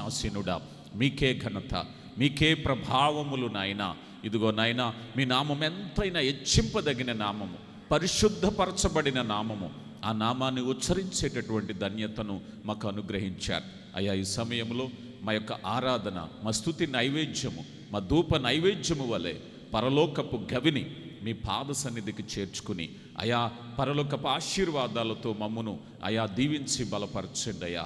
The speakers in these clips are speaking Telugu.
సింహాసనాసీనుడా, మీకే ఘనత, మీకే ప్రభావములు నాయనా. ఇదిగో నాయనా, మీ నామం ఎంతైనా హెచ్చింపదగిన నామము, పరిశుద్ధపరచబడిన నామము. ఆ నామాన్ని ఉచ్చరించేటటువంటి ధన్యతను మాకు అనుగ్రహించారు అయ్యా. ఈ సమయంలో మా యొక్క ఆరాధన, మా స్తుతి నైవేద్యము, మా ధూప నైవేద్యము వలె పరలోకపు గవిని మీ పాద సన్నిధికి చేర్చుకుని అయా, పరలోకపు ఆశీర్వాదాలతో మమ్మును అయా దీవించి బలపరచండి అయ్యా.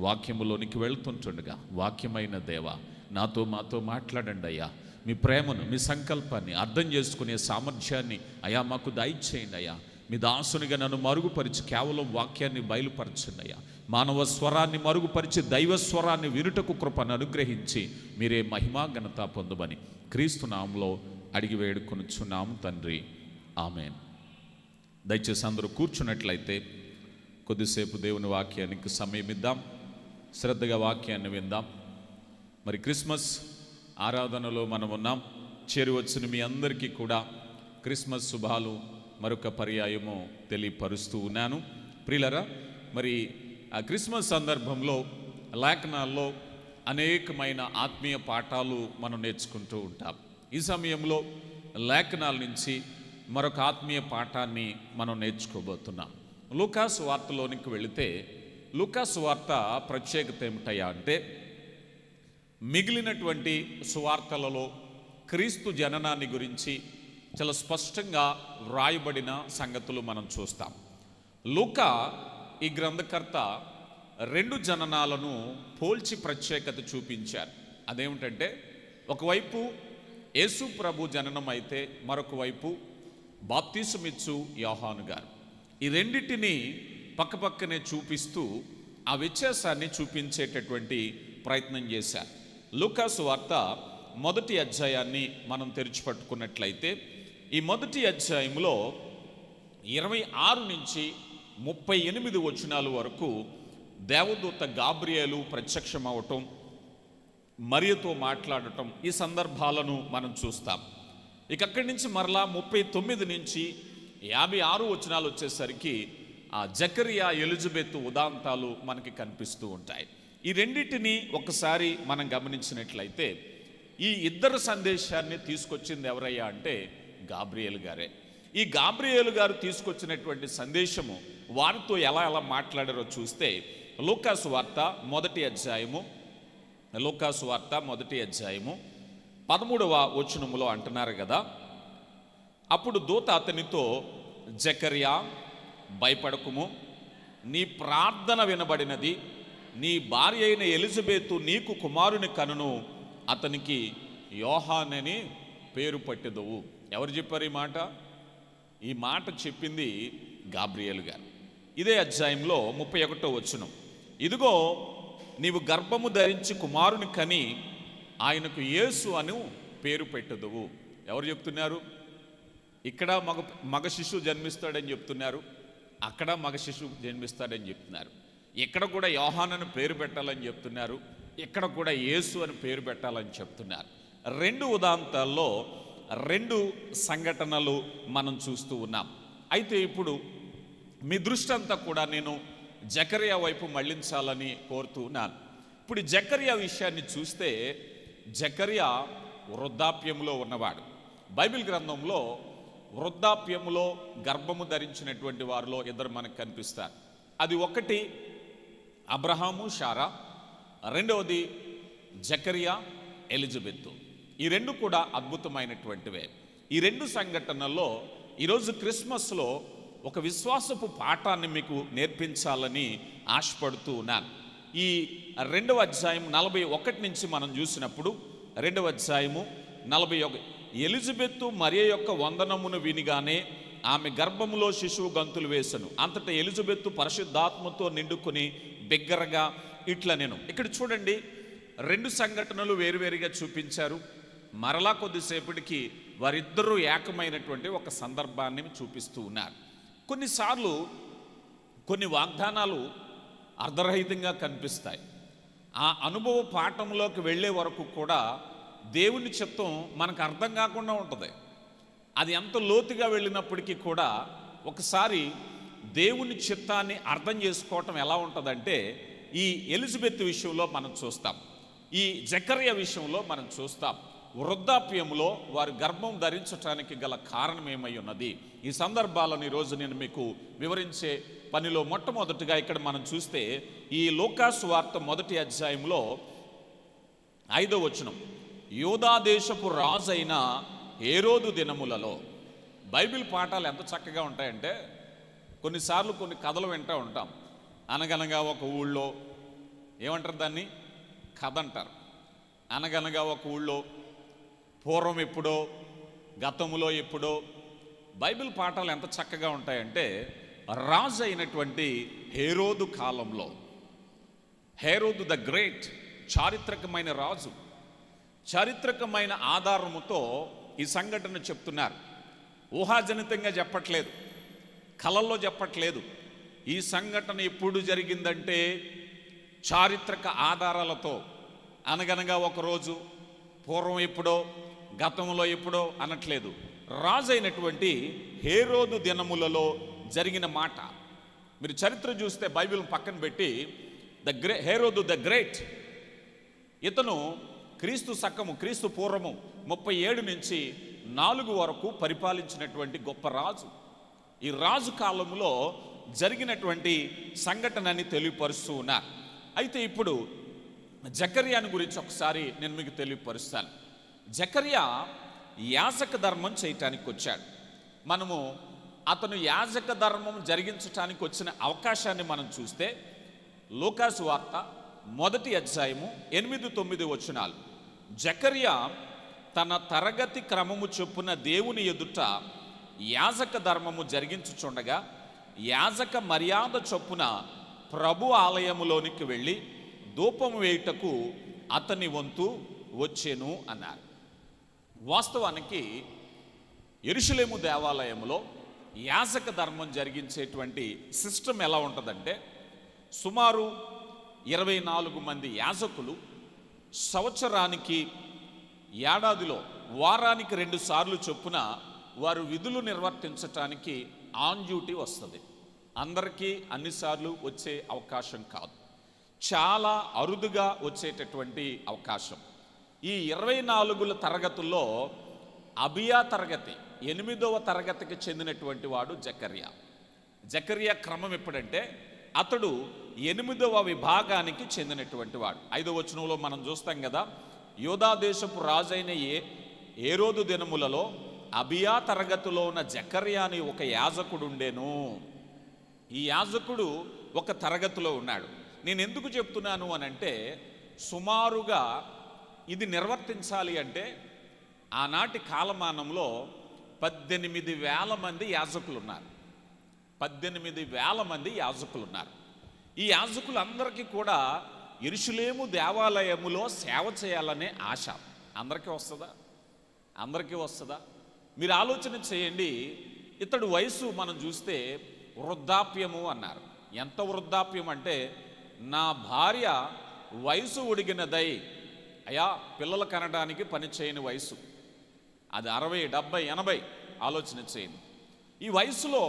వాక్యములోనికి వెళ్తుంటుండగా వాక్యమైన దేవ నాతో మాతో మాట్లాడండి అయ్యా. మీ ప్రేమను, మీ సంకల్పాన్ని అర్థం చేసుకునే సామర్థ్యాన్ని అయా మాకు దయచేయండి అయ్యా. మీ దాసునిగా నన్ను మరుగుపరిచి కేవలం వాక్యాన్ని బయలుపరచండి అయ్యా. మానవ స్వరాన్ని మరుగుపరిచి దైవ స్వరాన్ని వినుటకు కృపను అనుగ్రహించి మీరే మహిమా ఘనత పొందమని క్రీస్తు నామములో అడిగి వేడుకొనుచున్నాము తండ్రి, ఆమేన్. దయచేసి అందరూ కూర్చున్నట్లయితే కొద్దిసేపు దేవుని వాక్యానికి సమయం ఇద్దాం, శ్రద్ధగా వాక్యాన్ని విందాం. మరి క్రిస్మస్ ఆరాధనలో మనం ఉన్నాం. చేరువచ్చిన మీ అందరికీ కూడా క్రిస్మస్ శుభాలు మరొక పర్యాయము తెలియపరుస్తూ ఉన్నాను. ప్రియులరా, మరి ఆ క్రిస్మస్ సందర్భంలో లేఖనాల్లో అనేకమైన ఆత్మీయ పాఠాలు మనం నేర్చుకుంటూ ఉంటాం. ఈ సమయంలో లేఖనాల నుంచి మరొక ఆత్మీయ పాఠాన్ని మనం నేర్చుకోబోతున్నాం. లూకాసు వార్తలోనికి వెళితే, లూకాసు వార్త ప్రత్యేకత ఏమిటయ్యా అంటే, మిగిలినటువంటి సువార్తలలో క్రీస్తు జననాన్ని గురించి చాలా స్పష్టంగా వ్రాయబడిన సంగతులు మనం చూస్తాం. లూకా ఈ గ్రంథకర్త రెండు జననాలను పోల్చి ప్రత్యేకత చూపించారు. అదేమిటంటే, ఒకవైపు యేసు ప్రభు జననం అయితే మరొక వైపు బాప్తిసమిచ్చు యోహాను గారు. ఈ రెండింటిని పక్కపక్కనే చూపిస్తూ ఆ వ్యత్యాసాన్ని చూపించేటటువంటి ప్రయత్నం చేశారు. లూకాసు వార్త మొదటి అధ్యాయాన్ని మనం తెరిచిపట్టుకున్నట్లయితే, ఈ మొదటి అధ్యాయంలో 26 నుంచి 38 వచనాల వరకు దేవదూత గాబ్రియేలు ప్రత్యక్షమవటం, మరియతో మాట్లాడటం, ఈ సందర్భాలను మనం చూస్తాం. ఇక అక్కడి నుంచి మరలా 39 నుంచి 56 వచనాలు వచ్చేసరికి ఆ జకరియా ఎలిజబెత్ ఉదాంతాలు మనకి కనిపిస్తూ ఉంటాయి. ఈ రెండింటిని ఒకసారి మనం గమనించినట్లయితే, ఈ ఇద్దరు సందేశాన్ని తీసుకొచ్చింది ఎవరయ్యా అంటే గాబ్రియేలు గారే. ఈ గాబ్రియేలు గారు తీసుకొచ్చినటువంటి సందేశము వారితో ఎలా మాట్లాడారో చూస్తే, లూకాసు వార్త మొదటి అధ్యాయము 13వ వచనములో అంటున్నారు కదా, అప్పుడు దూత అతనితో, జకరియా భయపడకుము, నీ ప్రార్థన వినబడినది, నీ భార్య అయిన ఎలిజబెతు నీకు కుమారుని కనును, అతనికి యోహానని పేరు పెట్టెదవు. ఎవరు చెప్పారు ఈ మాట? ఈ మాట చెప్పింది గాబ్రియేలు గారు. ఇదే అధ్యాయంలో 31వ వచనం, ఇదిగో నీవు గర్భము ధరించి కుమారుని కని ఆయనకు యేసు అను పేరు పెట్టెదవు. ఎవరు చెప్తున్నారు? ఇక్కడ మగ శిశువు జన్మిస్తాడని చెప్తున్నారు, అక్కడ మగ శిశువు జన్మిస్తాడని చెప్తున్నారు. ఇక్కడ కూడా యోహానను పేరు పెట్టాలని చెప్తున్నారు, ఇక్కడ కూడా యేసు అని పేరు పెట్టాలని చెప్తున్నారు. రెండు ఉదాంతాల్లో రెండు సంఘటనలు మనం చూస్తూ ఉన్నాం. అయితే ఇప్పుడు మీ దృష్టి అంతా కూడా నేను జకరియా వైపు మళ్లించాలని కోరుతూ ఉన్నాను. ఇప్పుడు జకరియా విషయాన్ని చూస్తే, జకరియా వృద్ధాప్యంలో ఉన్నవాడు. బైబిల్ గ్రంథంలో వృద్ధాప్యంలో గర్భము ధరించినటువంటి వారిలో ఇద్దరు మనకు కనిపిస్తారు. అది ఒకటి అబ్రహాము శారా, రెండవది జకరియా ఎలిజబెత్. ఈ రెండు కూడా అద్భుతమైనటువంటివే. ఈ రెండు సంఘటనల్లో ఈరోజు క్రిస్మస్లో ఒక విశ్వాసపు పాఠాన్ని మీకు నేర్పించాలని ఆశపడుతూ ఉన్నాను. ఈ 2వ అధ్యాయం 41 నుంచి మనం చూసినప్పుడు, 2వ అధ్యాయము 41, ఎలిజబెత్తు మరియ యొక్క వందనమును వినిగానే ఆమె గర్భములో శిశువు గంతులు వేసెను. అంతటా ఎలిజబెత్తు పరిశుద్ధాత్మతో నిండుకొని బిగ్గరగా ఇట్లా నేను. ఇక్కడ చూడండి, రెండు సంఘటనలు వేరువేరుగా చూపించారు. మరలా కొద్దిసేపటికి వారిద్దరూ ఏకమైనటువంటి ఒక సందర్భాన్ని చూపిస్తూ ఉన్నారు. కొన్నిసార్లు కొన్ని వాగ్దానాలు అర్ధరహితంగా కనిపిస్తాయి. ఆ అనుభవ పాఠంలోకి వెళ్ళే వరకు కూడా దేవుని చిత్తం మనకు అర్థం కాకుండా ఉంటుంది. అది ఎంత లోతుగా వెళ్ళినప్పటికీ కూడా ఒకసారి దేవుని చిత్తాన్ని అర్థం చేసుకోవటం ఎలా ఉంటుందంటే, ఈ ఎలిజబెత్ విషయంలో మనం చూస్తాం. ఈ జకర్య విషయంలో మనం చూస్తాం, వృద్ధాప్యంలో వారు గర్భం ధరించడానికి గల కారణం ఏమై ఉన్నది. ఈ సందర్భాలను ఈరోజు నేను మీకు వివరించే పనిలో మొట్టమొదటిగా ఇక్కడ మనం చూస్తే ఈ లూకాసు వార్త 1వ అధ్యాయంలో 5వ వచనం, యూదా దేశపు రాజైన హేరోదు దినములలో. బైబిల్ పాఠాలు ఎంత చక్కగా ఉంటాయంటే కొన్నిసార్లు కొన్ని కథలు వింటూ ఉంటాం. అనగనగా ఒక ఊళ్ళో, ఏమంటారు దాన్ని, కథ అంటారు. అనగనగా ఒక ఊళ్ళో, పూర్వం ఎప్పుడో, గతములో ఎప్పుడో. బైబిల్ పాఠాలు ఎంత చక్కగా ఉంటాయంటే రాజు అయినటువంటి హేరోదు కాలంలో, హేరోదు ద గ్రేట్, చారిత్రకమైన రాజు, చారిత్రకమైన ఆధారముతో ఈ సంఘటన చెప్తున్నారు. ఊహాజనితంగా చెప్పట్లేదు, కలల్లో చెప్పట్లేదు. ఈ సంఘటన ఎప్పుడు జరిగిందంటే చారిత్రక ఆధారాలతో, అనగనగా ఒకరోజు, పూర్వం ఎప్పుడో, గతంలో ఎప్పుడో అనట్లేదు. రాజు అయినటువంటి హేరోదు దినములలో జరిగిన మాట. మీరు చరిత్ర చూస్తే బైబిల్ పక్కన పెట్టి హేరోదు ద గ్రేట్, ఇతను క్రీస్తు శకము, క్రీస్తు పూర్వము 37 నుంచి 4 వరకు పరిపాలించినటువంటి గొప్ప రాజు. ఈ రాజు కాలంలో జరిగినటువంటి సంఘటనని తెలియపరుస్తూ ఉన్నారు. అయితే ఇప్పుడు జకర్యాను గురించి ఒకసారి నేను మీకు తెలియపరుస్తాను. జకర్యా యాజక ధర్మం చేయటానికి వచ్చాడు. మనము అతను యాజక ధర్మం జరిగించటానికి వచ్చిన అవకాశాన్ని మనం చూస్తే లూకాసు వార్త 1వ అధ్యాయము 8-9 వచనాలు. జకర్యా తన తరగతి క్రమము చొప్పున దేవుని ఎదుట యాజక ధర్మము జరిగించుచుండగా యాజక మర్యాద చొప్పున ప్రభు ఆలయములోనికి వెళ్ళి ధూపము వేయుటకు అతని వంతు వచ్చెను అన్నారు. వాస్తవానికి యెరూషలేము దేవాలయంలో యాజక ధర్మం జరిగించేటువంటి సిస్టమ్ ఎలా ఉంటుందంటే, సుమారు 24 మంది యాజకులు సంవత్సరానికి, ఏడాదిలో వారానికి 2 సార్లు చొప్పున వారు విధులు నిర్వర్తించటానికి ఆన్ డ్యూటీ వస్తుంది. అందరికీ అన్నిసార్లు వచ్చే అవకాశం కాదు, చాలా అరుదుగా వచ్చేటటువంటి అవకాశం. ఈ 24 తరగతుల్లో అబియా తరగతి, 8వ తరగతికి చెందినటువంటి వాడు జకర్యా. జకర్యా క్రమం ఎప్పుడంటే అతడు 8వ విభాగానికి చెందినటువంటి వాడు. 5వ వచనంలో మనం చూస్తాం కదా, యూదా దేశపు రాజైన హేరోదు దినములలో అబియా తరగతిలో ఉన్న జకర్యా అని ఒక యాజకుడు ఉండేను. ఈ యాజకుడు ఒక తరగతిలో ఉన్నాడు. నేను ఎందుకు చెప్తున్నాను అనంటే, సుమారుగా ఇది నిర్వర్తించాలి అంటే ఆనాటి కాలమానంలో 18,000 మంది యాజకులు ఉన్నారు. 18,000 మంది యాజకులు ఉన్నారు. ఈ యాజకులందరికీ కూడా యెరూషలేము దేవాలయములో సేవ చేయాలనే ఆశ. అందరికీ వస్తుందా? అందరికీ వస్తుందా? మీరు ఆలోచన చేయండి. ఇతడు వయసు మనం చూస్తే వృద్ధాప్యము అన్నారు. ఎంత వృద్ధాప్యం అంటే, నా భార్య వయసు ఉడిగినదై, అయ్యా పిల్లలు కనడానికి పని చేయని వయసు, అది 60, 70, 80. ఆలోచన చేయండి. ఈ వయసులో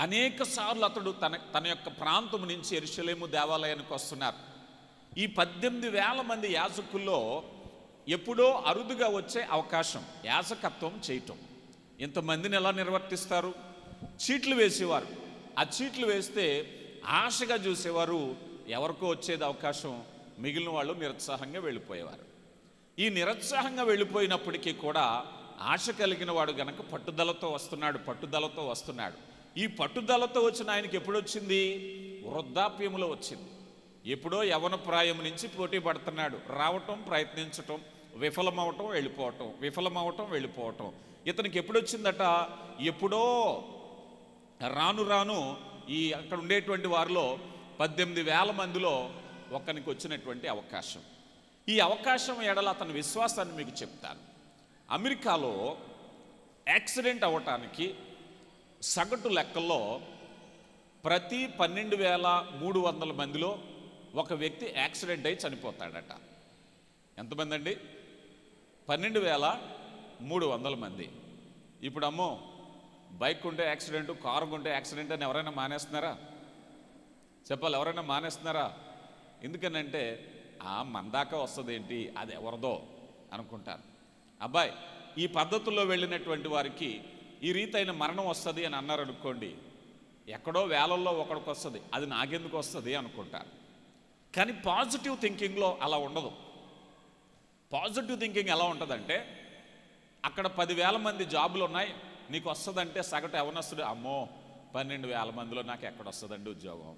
అనేక సార్లు అతడు తన యొక్క ప్రాంతం నుంచి యెరూషలేము దేవాలయానికి వస్తున్నారు. ఈ 18,000 మంది యాజకుల్లో ఎప్పుడో అరుదుగా వచ్చే అవకాశం యాజకత్వం చేయటం. ఇంతమందిని ఎలా నిర్వర్తిస్తారు? చీట్లు వేసేవారు. ఆ చీట్లు వేస్తే ఆశగా చూసేవారు, ఎవరికో వచ్చేది అవకాశం, మిగిలిన వాళ్ళు నిరుత్సాహంగా వెళ్ళిపోయేవారు. ఈ నిరుత్సాహంగా వెళ్ళిపోయినప్పటికీ కూడా ఆశ కలిగిన వాడు గనక పట్టుదలతో వస్తున్నాడు. ఈ పట్టుదలతో వచ్చిన ఆయనకి ఎప్పుడు వచ్చింది? వృద్ధాప్యంలో వచ్చింది. ఎప్పుడో యవన ప్రాయం నుంచి పోటీ పడుతున్నాడు. రావటం, ప్రయత్నించటం, విఫలమవటం, వెళ్ళిపోవటం. ఇతనికి ఎప్పుడు వచ్చిందట? ఎప్పుడో రాను ఈ అక్కడ ఉండేటువంటి వారిలో 18,000 మందిలో ఒక్కనికి వచ్చినటువంటి అవకాశం. ఈ అవకాశం ఎడల అతని విశ్వాసాన్ని మీకు చెప్తాను. అమెరికాలో యాక్సిడెంట్ అవ్వటానికి సగటు లెక్కల్లో ప్రతి 12,300 మందిలో ఒక వ్యక్తి యాక్సిడెంట్ అయి చనిపోతాడట. ఎంతమంది అండి? 12,300 మంది. ఇప్పుడు అమ్మో, బైక్ ఉంటే యాక్సిడెంట్, కారు ఉంటే యాక్సిడెంట్ అని ఎవరైనా మానేస్తున్నారా? చెప్పాలి, ఎవరైనా మానేస్తున్నారా? ఎందుకనంటే మన దాకా వస్తుంది ఏంటి, అది ఎవరిదో అనుకుంటారు. అబ్బాయి, ఈ పద్ధతుల్లో వెళ్ళినటువంటి వారికి ఈ రీతైన మరణం వస్తుంది అని అన్నారు అనుకోండి, ఎక్కడో వేలల్లో ఒకడికి వస్తుంది, అది నాకెందుకు వస్తుంది అనుకుంటారు. కానీ పాజిటివ్ థింకింగ్లో అలా ఉండదు. పాజిటివ్ థింకింగ్ ఎలా ఉంటుందంటే, అక్కడ 10,000 మంది జాబులు ఉన్నాయి, నీకు వస్తుందంటే సగటు యవనస్తుడు, అమ్మో 12,000 మందిలో నాకు ఎక్కడొస్తుందండి ఉద్యోగం,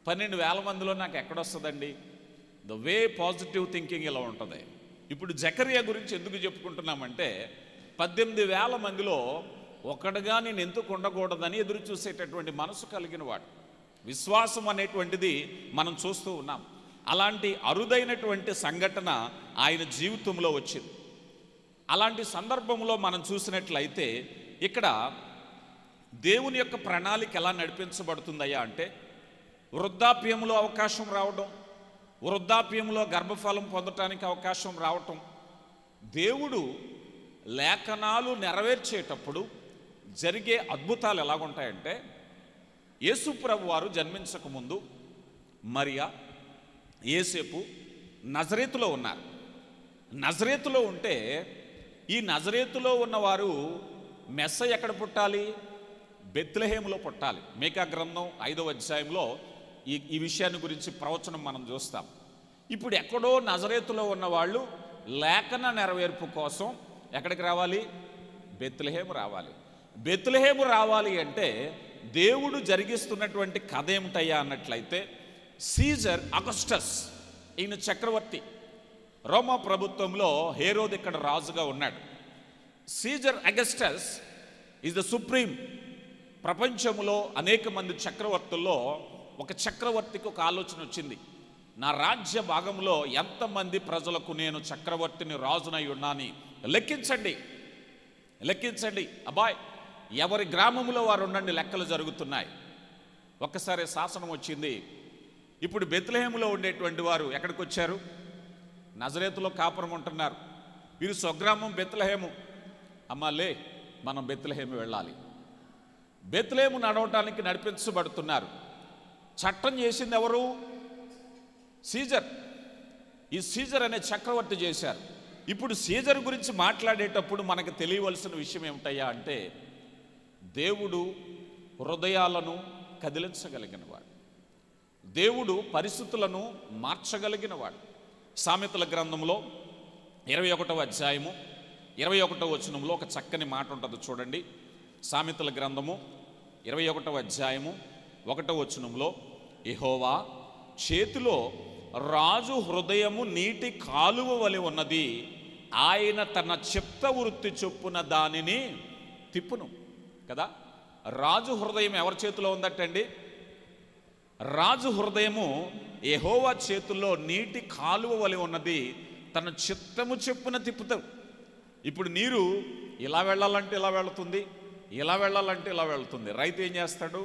12,000 మందిలో నాకు ఎక్కడొస్తుందండి. ద వే పాజిటివ్ థింకింగ్ ఇలా ఉంటుంది. ఇప్పుడు జకరియా గురించి ఎందుకు చెప్పుకుంటున్నామంటే, 18,000 మందిలో ఒకడుగా నేను ఎందుకు ఉండకూడదని ఎదురు చూసేటటువంటి మనసు కలిగిన వాడు. విశ్వాసం అనేటువంటిది మనం చూస్తూ ఉన్నాం. అలాంటి అరుదైనటువంటి సంఘటన ఆయన జీవితంలో వచ్చింది. అలాంటి సందర్భంలో మనం చూసినట్లయితే ఇక్కడ దేవుని యొక్క ప్రణాళిక ఎలా నడిపించబడుతుందయ్యా అంటే, వృద్ధాప్యంలో అవకాశం రావడం, వృద్ధాప్యంలో గర్భఫలం పొందటానికి అవకాశం రావటం, దేవుడు లేఖనాలు నెరవేర్చేటప్పుడు జరిగే అద్భుతాలు ఎలాగుంటాయంటే, యేసు ప్రభు వారు జన్మించకముందు మరియా, యేసేపు నజరేతులో ఉన్నారు. నజరేతులో ఉంటే ఈ నజరేతులో ఉన్నవారు మెస్సయ్య ఎక్కడ పుట్టాలి? బెత్లెహేములో పుట్టాలి. మీకా గ్రంథం 5వ అధ్యాయంలో ఈ విషయాన్ని గురించి ప్రవచనం మనం చూస్తాం. ఇప్పుడు ఎక్కడో నజరేతులో ఉన్నవాళ్ళు లేఖన నెరవేర్పు కోసం ఎక్కడికి రావాలి? బెత్లెహేము రావాలి. బెత్లెహేము రావాలి అంటే దేవుడు జరిగిస్తున్నటువంటి కథ ఏమిటయ్యా అన్నట్లయితే, సీజర్ అగస్టస్ ఈయన చక్రవర్తి, రోమా ప్రభుత్వంలో హేరోదు ఇక్కడ రాజుగా ఉన్నాడు. Caesar Augustus is the supreme. ప్రపంచంలో అనేక మంది చక్రవర్తుల్లో ఒక చక్రవర్తికి ఒక ఆలోచన వచ్చింది, నా రాజ్య భాగంలో ఎంతమంది ప్రజలకు నేను చక్రవర్తిని రాజునై ఉన్నాని లెక్కించండి, లెక్కించండి. అబ్బాయ్, ఎవరి గ్రామంలో వారు ఉండండి, లెక్కలు జరుగుతున్నాయి. ఒక్కసారి శాసనం వచ్చింది. ఇప్పుడు బెత్లెహేములో ఉండేటువంటి వారు ఎక్కడికి వచ్చారు? నజరేతులో కాపురం ఉంటున్నారు. వీరు స్వగ్రామం బెత్లెహేము. అమ్మాలే, మనం బెత్లెహేము వెళ్ళాలి. బెత్లెహేము నడవటానికి నడిపించబడుతున్నారు. చట్టం చేసింది ఎవరు? సీజర్. ఈ సీజర్ అనే చక్రవర్తి చేశారు. ఇప్పుడు సీజర్ గురించి మాట్లాడేటప్పుడు మనకు తెలియవలసిన విషయం ఏమిటయ్యా అంటే, దేవుడు హృదయాలను కదిలించగలిగినవాడు, దేవుడు పరిస్థితులను మార్చగలిగినవాడు. సామెతల గ్రంథంలో 21వ అధ్యాయము 21వ వచనంలో ఒక చక్కని మాట ఉంటుంది చూడండి. సామెతల గ్రంథము 21వ అధ్యాయము 1వ వచనంలో, యెహోవా చేతిలో రాజు హృదయము నీటి కాలువ వలె ఉన్నది, ఆయన తన చిత్త వృత్తి చొప్పున దానిని తిప్పును. కదా, రాజు హృదయం ఎవరి చేతిలో ఉందటండి? రాజు హృదయము యెహోవా చేతుల్లో నీటి కాలువ వలె ఉన్నది, తన చిత్తము చొప్పున తిప్పుతాడు. ఇప్పుడు నీరు ఇలా వెళ్ళాలంటే ఇలా వెళుతుంది, ఇలా వెళ్ళాలంటే ఇలా వెళుతుంది. రైతు ఏం చేస్తాడు?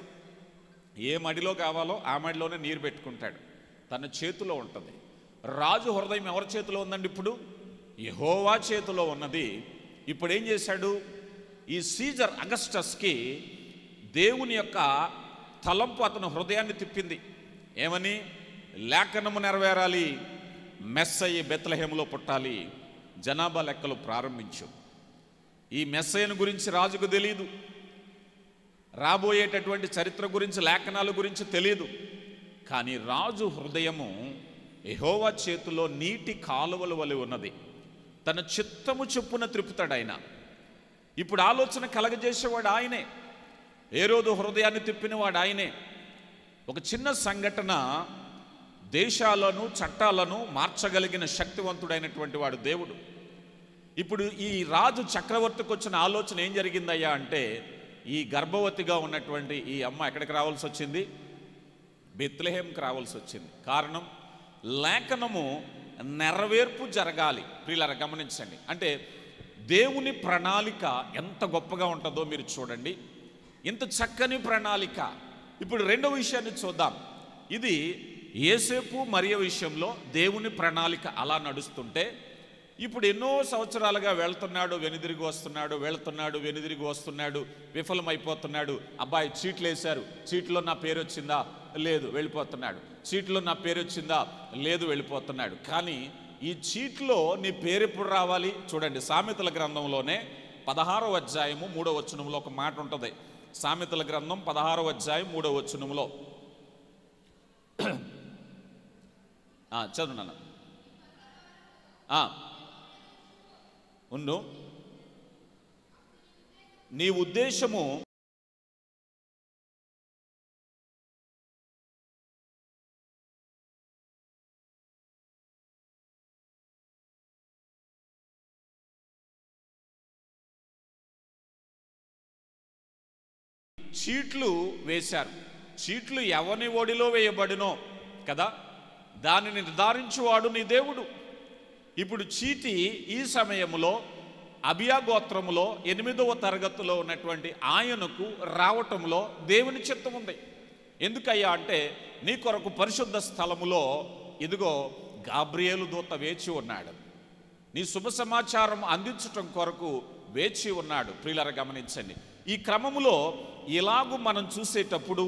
ఏ మడిలో కావాలో ఆ మడిలోనే నీరు పెట్టుకుంటాడు, తన చేతిలో ఉంటుంది. రాజు హృదయం ఎవరి చేతిలో ఉందండి? ఇప్పుడు యెహోవా చేతిలో ఉన్నది. ఇప్పుడు ఏం చేశాడు? ఈ సీజర్ అగస్టస్కి దేవుని యొక్క తలంపు అతను హృదయాన్ని తిప్పింది. ఏమని? లేఖనము నెరవేరాలి, మెస్సయ్య బెత్లెహేములో పుట్టాలి, జనాభా లెక్కలు ప్రారంభించు. ఈ మెస్సయ్యను గురించి రాజుకు తెలియదు, రాబోయేటటువంటి చరిత్ర గురించి లేఖనాల గురించి తెలియదు. కానీ రాజు హృదయము యెహోవా చేతిలో నీటి కాలువల వలె ఉన్నది, తన చిత్తము చొప్పున త్రిప్పుతాడు ఆయన. ఇప్పుడు ఆలోచన కలగజేసేవాడు ఆయనే, హేరోదు హృదయాన్ని తిప్పినవాడు ఆయనే. ఒక చిన్న సంఘటన దేశాలను చట్టాలను మార్చగలిగిన శక్తివంతుడైనటువంటి వాడు దేవుడు. ఇప్పుడు ఈ రాజు చక్రవర్తికి వచ్చిన ఆలోచన ఏం జరిగిందయ్యా అంటే, ఈ గర్భవతిగా ఉన్నటువంటి ఈ అమ్మ ఎక్కడికి రావాల్సి వచ్చింది? బెత్లెహేంకి రావాల్సి వచ్చింది. కారణం, లేఖనము నెరవేర్పు జరగాలి. ప్రియులారా గమనించండి, అంటే దేవుని ప్రణాళిక ఎంత గొప్పగా ఉంటుందో మీరు చూడండి. ఇంత చక్కని ప్రణాళిక. ఇప్పుడు రెండవ విషయాన్ని చూద్దాం. ఇది యేసేపు మరియ విషయంలో దేవుని ప్రణాళిక అలా నడుస్తుంటే, ఇప్పుడు ఎన్నో సంవత్సరాలుగా వెళ్తున్నాడు, వెనుదిరిగి వస్తున్నాడు, వెళ్తున్నాడు, వెనుదిరిగి వస్తున్నాడు, విఫలమైపోతున్నాడు. అబ్బాయి చీట్లు వేశారు, చీట్లో నా పేరు వచ్చిందా? లేదు, వెళ్ళిపోతున్నాడు. చీట్లో నా పేరు వచ్చిందా? లేదు, వెళ్ళిపోతున్నాడు. కానీ ఈ చీట్లో నీ పేరు ఎప్పుడు రావాలి? చూడండి, సామెతల గ్రంథంలోనే 16వ అధ్యాయము 3వ వచనంలో ఒక మాట ఉంటుంది. సామెతల గ్రంథం 16వ అధ్యాయం 3వ వచనంలో చదువున్నాను. ఉండు. నీ ఉద్దేశము చీట్లు వేశారు. చీట్లు ఎవని ఒడిలో వేయబడినో కదా, దానిని నిర్ధారించువాడు నీ దేవుడు. ఇప్పుడు చీటి ఈ సమయంలో అబియా గోత్రములో 8వ తరగతిలో ఉన్నటువంటి ఆయనకు రావటంలో దేవుని చిత్తం ఉంది. ఎందుకయ్యా అంటే, నీ కొరకు పరిశుద్ధ స్థలములో ఇదిగో గాబ్రియేలు దూత వేచి ఉన్నాడు, నీ శుభ సమాచారం అందించటం కొరకు వేచి ఉన్నాడు. ప్రియులారా గమనించండి, ఈ క్రమములో ఇలాగూ మనం చూసేటప్పుడు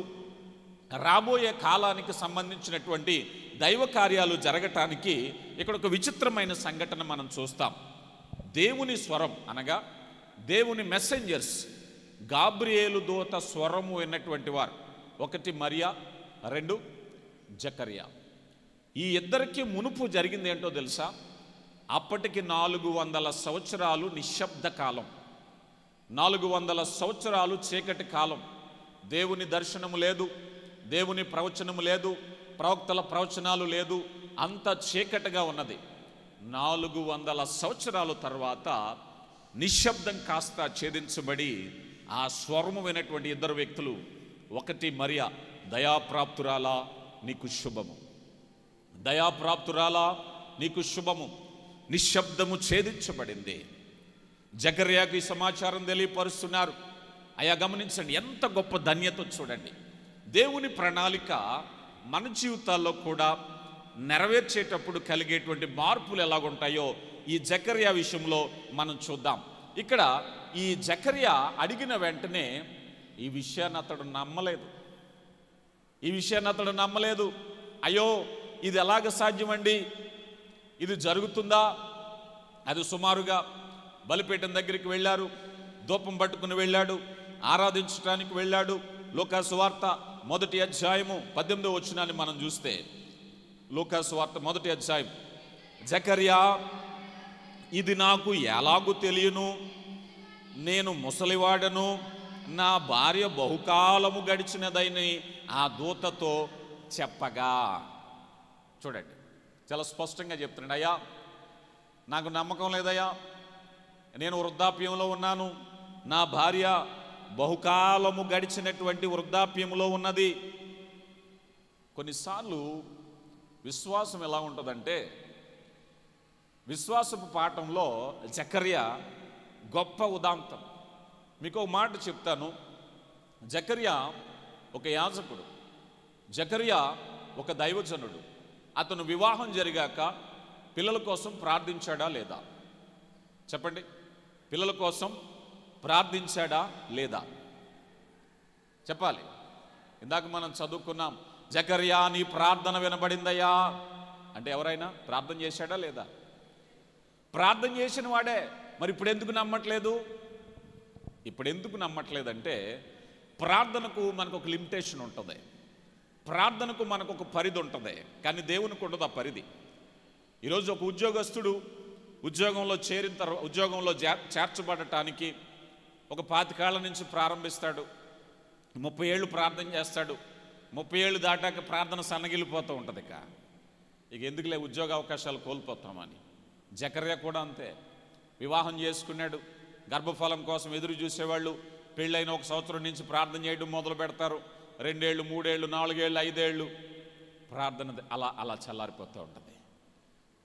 రాబోయే కాలానికి సంబంధించినటువంటి దైవ కార్యాలు జరగటానికి ఇక్కడ ఒక విచిత్రమైన సంఘటన మనం చూస్తాం. దేవుని స్వరం అనగా దేవుని మెసెంజర్స్, గాబ్రియేలు దూత స్వరము విన్నటువంటి వారు 1 మరియా, 2 జకర్యా. ఈ ఇద్దరికి మునుపు జరిగింది ఏంటో తెలుసా? అప్పటికి 400 సంవత్సరాలు నిశ్శబ్ద కాలం, 400 సంవత్సరాలు చీకటి కాలం. దేవుని దర్శనము లేదు, దేవుని ప్రవచనము లేదు, ప్రవక్తల ప్రవచనాలు లేదు, అంత చీకటిగా ఉన్నది. 400 సంవత్సరాల తర్వాత నిశ్శబ్దం కాస్త ఛేదించబడి ఆ స్వరము వినటువంటి ఇద్దరు వ్యక్తులు, 1 మరియా, దయాప్రాప్తురాలా నీకు శుభము, దయాప్రాప్తురాలా నీకు శుభము. నిశ్శబ్దము ఛేదించబడింది. జకర్యాకు ఈ సమాచారం తెలియపరుస్తున్నారు. అయ్యా గమనించండి, ఎంత గొప్ప ధన్యత చూడండి. దేవుని ప్రణాళిక మన జీవితాల్లో కూడా నెరవేర్చేటప్పుడు కలిగేటువంటి మార్పులు ఎలాగుంటాయో ఈ జకర్యా విషయంలో మనం చూద్దాం. ఇక్కడ ఈ జకర్యా అడిగిన వెంటనే ఈ విషయాన్ని అతడు నమ్మలేదు. అయ్యో, ఇది ఎలాగ సాధ్యమండి? ఇది జరుగుతుందా? అది సుమారుగా బలిపీఠం దగ్గరికి వెళ్ళారు, ధూపం పట్టుకుని వెళ్ళాడు, ఆరాధించడానికి వెళ్ళాడు. లూకా సువార్త 1వ అధ్యాయము 18వ వచనాన్ని మనం చూస్తే, లూకా సువార్త 1వ అధ్యాయం, జకర్యా, ఇది నాకు ఎలాగూ తెలియను, నేను ముసలివాడను, నా భార్య బహుకాలము గడిచినదని ఆ దూతతో చెప్పగా. చూడండి, చాలా స్పష్టంగా చెప్తున్నాడు. అయ్యా, నాకు నమ్మకం లేదయ్యా, నేను వృద్ధాప్యంలో ఉన్నాను, నా భార్య బహుకాలము గడిచినటువంటి వృద్ధాప్యములో ఉన్నది. కొన్నిసార్లు విశ్వాసం ఎలా ఉంటుందంటే, విశ్వాసపు పాఠంలో జకర్యా గొప్ప ఉదాంతం. మీకు ఒక మాట చెప్తాను. జకర్యా ఒక యాజకుడు, జకర్యా ఒక దైవజనుడు. అతను వివాహం జరిగాక పిల్లల కోసం ప్రార్థించాడా లేదా? చెప్పండి, పిల్లల కోసం ప్రార్థించాడా లేదా? చెప్పాలి. ఇందాక మనం చదువుకున్నాం, జకర్యా నీ ప్రార్థన వినబడిందయ్యా అంటే ఎవరైనా ప్రార్థన చేశాడా లేదా? ప్రార్థన చేసిన వాడే. మరి ఇప్పుడు ఎందుకు నమ్మట్లేదు? ఇప్పుడు ఎందుకు నమ్మట్లేదంటే, ప్రార్థనకు మనకు ఒక లిమిటేషన్ ఉంటుంది, ప్రార్థనకు మనకు ఒక పరిధి ఉంటుంది, కానీ దేవునికి ఉండదు ఆ పరిధి. ఈరోజు ఒక ఉద్యోగస్తుడు ఉద్యోగంలో చేరిన తర్వాత, ఉద్యోగంలో చేర్చబడటానికి ఒక 25 ఏళ్ల నుంచి ప్రారంభిస్తాడు, 30 ఏళ్ళు ప్రార్థన చేస్తాడు. 30 ఏళ్ళు దాటాక ప్రార్థన సన్నగిలిపోతూ ఉంటుంది. ఇక ఎందుకులే ఉద్యోగ అవకాశాలు కోల్పోతామని. జకర్యా కూడా అంతే. వివాహం చేసుకున్నాడు, గర్భఫలం కోసం ఎదురు చూసేవాళ్ళు పెళ్ళైన 1 సంవత్సరం నుంచి ప్రార్థన చేయడం మొదలు పెడతారు. 2 ఏళ్ళు, 3 ఏళ్ళు, 4 ఏళ్ళు, 5 ఏళ్ళు ప్రార్థన అలా చల్లారిపోతూ ఉంటుంది.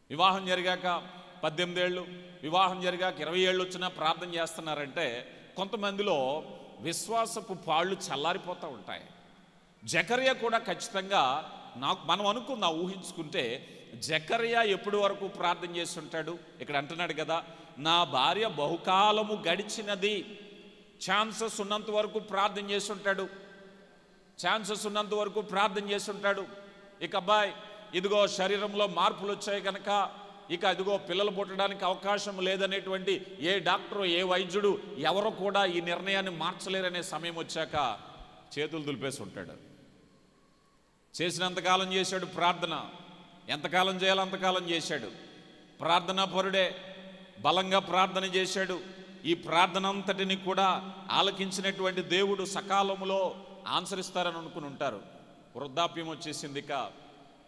వివాహం జరిగాక 18 ఏళ్ళు, వివాహం జరిగాక 20 ఏళ్ళు వచ్చినా ప్రార్థన చేస్తున్నారంటే కొంతమందిలో విశ్వాసపు పాళ్ళు చల్లారిపోతూ ఉంటాయి. జకర్యా కూడా ఖచ్చితంగా మనం అనుకుందాం, ఊహించుకుంటే జకర్యా ఎప్పటి వరకు ప్రార్థన చేస్తుంటాడు? ఇక్కడ అంటున్నాడు కదా, నా భార్య బహుకాలము గడిచినది. ఛాన్సెస్ ఉన్నంత వరకు ప్రార్థన చేస్తుంటాడు, ఇక అబ్బాయి ఇదిగో శరీరంలో మార్పులు వచ్చాయి కనుక ఇక ఇదిగో పిల్లలు పుట్టడానికి అవకాశం లేదనేటువంటి ఏ డాక్టరు, ఏ వైద్యుడు ఎవరు కూడా ఈ నిర్ణయాన్ని మార్చలేరనే సమయం వచ్చాక చేతులు దులిపేసి ఉంటాడు. చేసినంతకాలం చేశాడు ప్రార్థన, ఎంతకాలం చేయాలో అంతకాలం చేశాడు. ప్రార్థనా పరుడే, బలంగా ప్రార్థన చేశాడు. ఈ ప్రార్థన అంతటిని కూడా ఆలకించినటువంటి దేవుడు సకాలంలో ఆన్సర్ ఇస్తారని అనుకుని ఉంటారు. వృద్ధాప్యం వచ్చేసింది, ఇక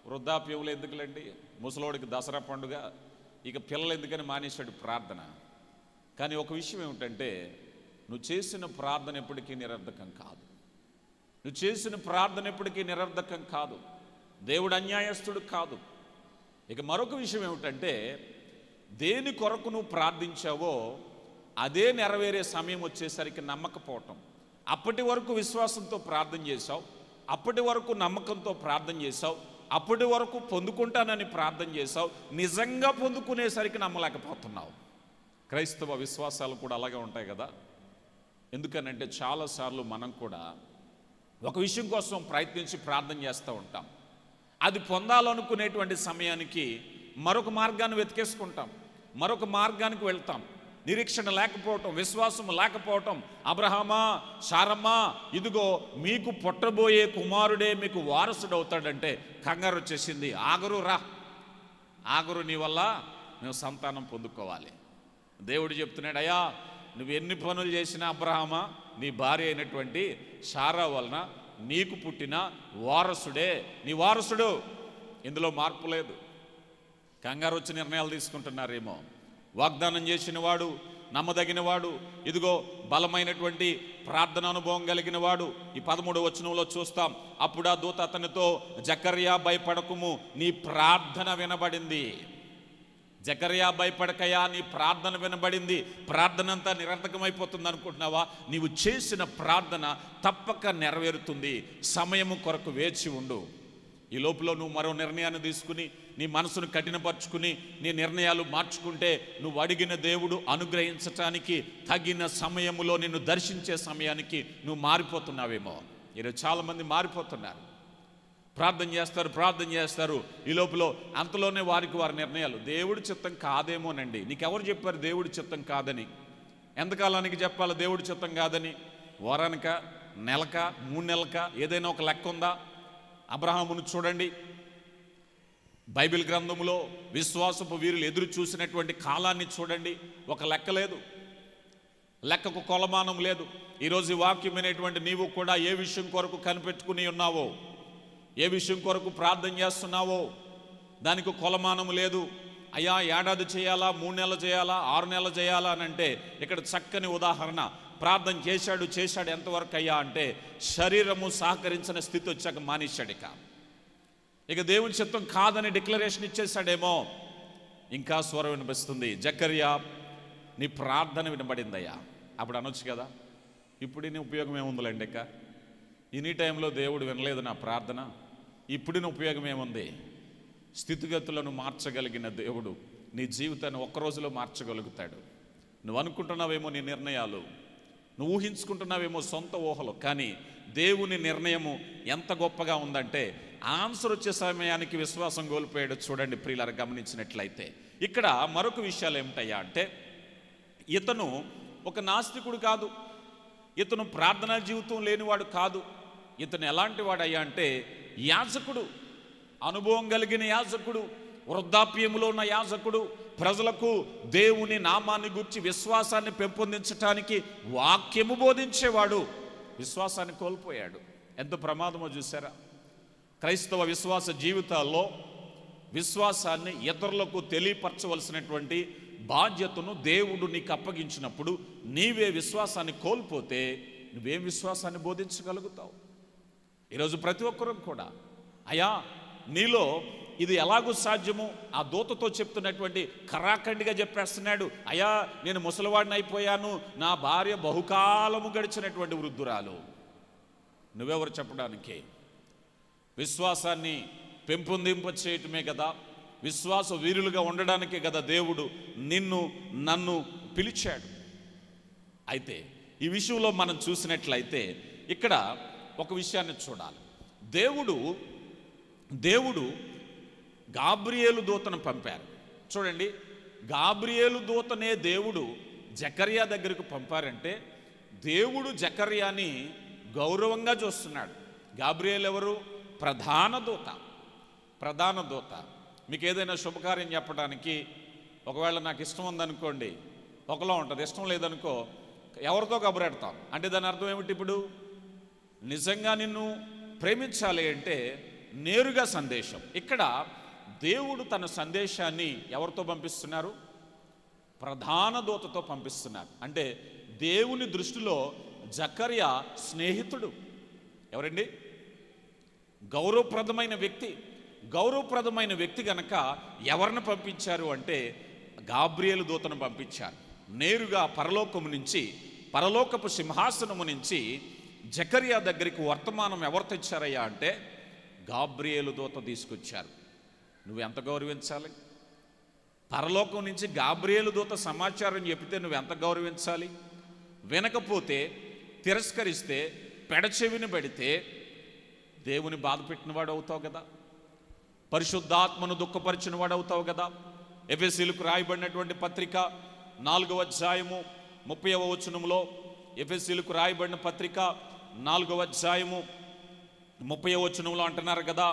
వృద్ధాప్యంలో ఎందుకులేండి, ముసలోడికి దసరా పండుగ, ఇక పిల్లలు ఎందుకని మానేశాడు ప్రార్థన. కానీ ఒక విషయం ఏమిటంటే, నువ్వు చేసిన ప్రార్థన ఎప్పటికీ నిరర్ధకం కాదు, దేవుడు అన్యాయస్తుడు కాదు. ఇక మరొక విషయం ఏమిటంటే, దేని కొరకు నువ్వు ప్రార్థించావో అదే నెరవేరే సమయం వచ్చేసరికి నమ్మకపోవటం. అప్పటి వరకు విశ్వాసంతో ప్రార్థన చేశావు, అప్పటి వరకు నమ్మకంతో ప్రార్థన చేశావు, అప్పటి వరకు పొందుకుంటానని ప్రార్థన చేశావు, నిజంగా పొందుకునేసరికి నమ్మలేకపోతున్నావు. క్రైస్తవ విశ్వాసాలు కూడా అలాగే ఉంటాయి కదా. ఎందుకనంటే చాలాసార్లు మనం కూడా ఒక విషయం కోసం ప్రయత్నించి ప్రార్థన చేస్తూ ఉంటాం. అది పొందాలనుకునేటువంటి సమయానికి మరొక మార్గాన్ని వెతికేసుకుంటాం, మరొక మార్గానికి వెళ్తాం. నిరీక్షణ లేకపోవటం, విశ్వాసం లేకపోవటం. అబ్రహామా, శారమ్మా, ఇదిగో మీకు పుట్టబోయే కుమారుడే మీకు వారసుడు అవుతాడంటే కంగారు వచ్చేసింది. ఆగరు నీ వల్ల మేము సంతానం పొందుకోవాలి. దేవుడు చెప్తున్నాడు, అయ్యా నువ్వు ఎన్ని పనులు చేసినా అబ్రహామా, నీ భార్య అయినటువంటి శారా వలన నీకు పుట్టిన వారసుడే నీ వారసుడు. ఇందులో మార్పు లేదు. కంగారు వచ్చి నిర్ణయాలు తీసుకుంటున్నారేమో. వాగ్దానం చేసిన వాడు, నమ్మదగిన వాడు, ఇదిగో బలమైనటువంటి ప్రార్థన అనుభవం కలిగిన వాడు. ఈ 13వ వచనంలో చూస్తాం, అప్పుడు ఆ దూత అతనితో, జకర్యా భయపడకుము, నీ ప్రార్థన వినబడింది. జకర్యా భయపడకయా, నీ ప్రార్థన వినబడింది. ప్రార్థన అంతా నిరర్థకమైపోతుంది అనుకుంటున్నావా? నీవు చేసిన ప్రార్థన తప్పక నెరవేరుతుంది. సమయము కొరకు వేచి ఉండు. ఈ లోపల నువ్వు మరో నిర్ణయాన్ని తీసుకుని నీ మనసును కఠినపరుచుకుని నీ నిర్ణయాలు మార్చుకుంటే నువ్వు అడిగిన దేవుడు అనుగ్రహించటానికి తగిన సమయములో నిన్ను దర్శించే సమయానికి నువ్వు మారిపోతున్నావేమో. ఈరోజు చాలామంది మారిపోతున్నారు, ప్రార్థన చేస్తారు. ఈ లోపల అంతలోనే వారి నిర్ణయాలు దేవుడి చిత్తం కాదేమోనండి. నీకెవరు చెప్పారు దేవుడి చిత్తం కాదని? ఎంతకాలానికి చెప్పాలి దేవుడి చిత్తం కాదని? వారానిక, నెలక, 3 నెలలక? ఏదైనా ఒక లెక్క ఉందా? అబ్రహామును చూడండి, బైబిల్ గ్రంథంలో విశ్వాసపు వీరులు ఎదురు చూసినటువంటి కాలాన్ని చూడండి. ఒక లెక్క లేదు, లెక్కకు కొలమానం లేదు. ఈరోజు వాక్యమైనటువంటి నీవు కూడా ఏ విషయం కొరకు కనిపెట్టుకుని ఉన్నావో, ఏ విషయం కొరకు ప్రార్థన చేస్తున్నావో దానికి కొలమానం లేదు. అయ్యా ఏడాది చేయాలా, 3 నెలలు చేయాలా, 6 నెలలు చేయాలా అని అంటే ఇక్కడ చక్కని ఉదాహరణ. ప్రార్థన చేశాడు ఎంతవరకు అయ్యా అంటే శరీరము సహకరించిన స్థితి వచ్చాక మానేశాడు. ఇక దేవుని చిత్తం కాదని డిక్లరేషన్ ఇచ్చేశాడేమో. ఇంకా స్వరం వినిపిస్తుంది, జకర్యా నీ ప్రార్థన వినబడిందయ్యా. అప్పుడు అనొచ్చు కదా, ఇప్పుడు నీ ఉపయోగం ఏముందిలేండి, ఇక ఇన్ని టైంలో దేవుడు వినలేదు నా ప్రార్థన, ఇప్పుడిన ఉపయోగం ఏముంది? స్థితిగతులను మార్చగలిగిన దేవుడు నీ జీవితాన్ని ఒక్క రోజులో మార్చగలుగుతాడు. నువ్వు అనుకుంటున్నావేమో నీ నిర్ణయాలు, నువ్వు ఊహించుకుంటున్నావేమో సొంత ఊహలు, కానీ దేవుని నిర్ణయము ఎంత గొప్పగా ఉందంటే ఆన్సర్ వచ్చే సమయానికి విశ్వాసం కోల్పోయాడు. చూడండి ప్రియులారా, గమనించినట్లయితే ఇక్కడ మరొక విషయాలు ఏమిటయ్యా అంటే, ఇతను ఒక నాస్తికుడు కాదు, ఇతను ప్రార్థనా జీవితం లేనివాడు కాదు. ఇతను ఎలాంటి వాడయ్యా అంటే యాజకుడు, అనుభవం కలిగిన యాజకుడు, వృద్ధాప్యములో ఉన్న యాజకుడు. ప్రజలకు దేవుని నామాన్ని గురించి విశ్వాసాన్ని పెంపొందించటానికి వాక్యము బోధించేవాడు. విశ్వాసాన్ని కోల్పోయాడు. ఎంత ప్రమాదమో చూసారా? క్రైస్తవ విశ్వాస జీవితాల్లో విశ్వాసాన్ని ఇతరులకు తెలియపరచవలసినటువంటి బాధ్యతను దేవుడు నీకు అప్పగించినప్పుడు నీవే విశ్వాసాన్ని కోల్పోతే నువ్వేం విశ్వాసాన్ని బోధించగలుగుతావు? ఈరోజు ప్రతి ఒక్కరూ కూడా అయ్యా నీలో ఇది ఎలాగూ సాధ్యము? ఆ దూతతో చెప్తున్నటువంటి కరాఖండిగా చెప్పేస్తున్నాడు, అయ్యా నేను ముసలివాడిని అయిపోయాను, నా భార్య బహుకాలము గడిచినటువంటి వృద్ధురాలు. నువ్వెవరు చెప్పడానికి? విశ్వాసాన్ని పెంపొందింప చేయటమే కదా, విశ్వాస వీరులుగా ఉండడానికే కదా దేవుడు నిన్ను నన్ను పిలిచాడు. అయితే ఈ విషయంలో మనం చూసినట్లయితే ఇక్కడ ఒక విషయాన్ని చూడాలి. దేవుడు గాబ్రియేలు దూతను పంపారు. చూడండి, గాబ్రియేలు దూతనే దేవుడు జకర్యా దగ్గరకు పంపారంటే దేవుడు జకర్యాని గౌరవంగా చూస్తున్నాడు. గాబ్రియేలు ఎవరు? ప్రధాన దూత. మీకు ఏదైనా శుభకార్యం చెప్పడానికి ఒకవేళ నాకు ఇష్టం ఉందనుకోండి, ఒకలా ఉంటుంది. ఇష్టం లేదనుకో ఎవరితో కబురెడతాం అంటే దాని అర్థం ఏమిటి? ఇప్పుడు నిజంగా నిన్ను ప్రేమించాలి అంటే నేరుగా సందేశం. ఇక్కడ దేవుడు తన సందేశాన్ని ఎవరితో పంపిస్తున్నారు? ప్రధాన దూతతో పంపిస్తున్నారు. అంటే దేవుని దృష్టిలో జకర్యా స్నేహితుడు. ఎవరండి? గౌరవప్రదమైన వ్యక్తి గనక ఎవరిని పంపించారు అంటే గాబ్రియేలు దూతను పంపించారు. నేరుగా పరలోకపు సింహాసనము నుంచి జకర్యా దగ్గరికి వర్తమానం ఎవరు తెచ్చారయ్యా అంటే గాబ్రియేలు దూత తీసుకొచ్చారు. నువ్వెంత గౌరవించాలి? పరలోకం నుంచి గాబ్రియేలు దూత సమాచారం చెప్తే నువ్వెంత గౌరవించాలి? వినకపోతే, తిరస్కరిస్తే, పెడచెవిని పెడితే దేవుని బాధ పెట్టినవాడు అవుతావు కదా, పరిశుద్ధాత్మను దుఃఖపరిచిన వాడు అవుతావు కదా. ఎఫెసీయులకు రాయబడినటువంటి పత్రిక 4వ అధ్యాయము 30వ వచనంలో, ఎఫెసీయులకు రాయబడిన పత్రిక 4వ అధ్యాయము 30వ వచనంలో అంటున్నారు కదా,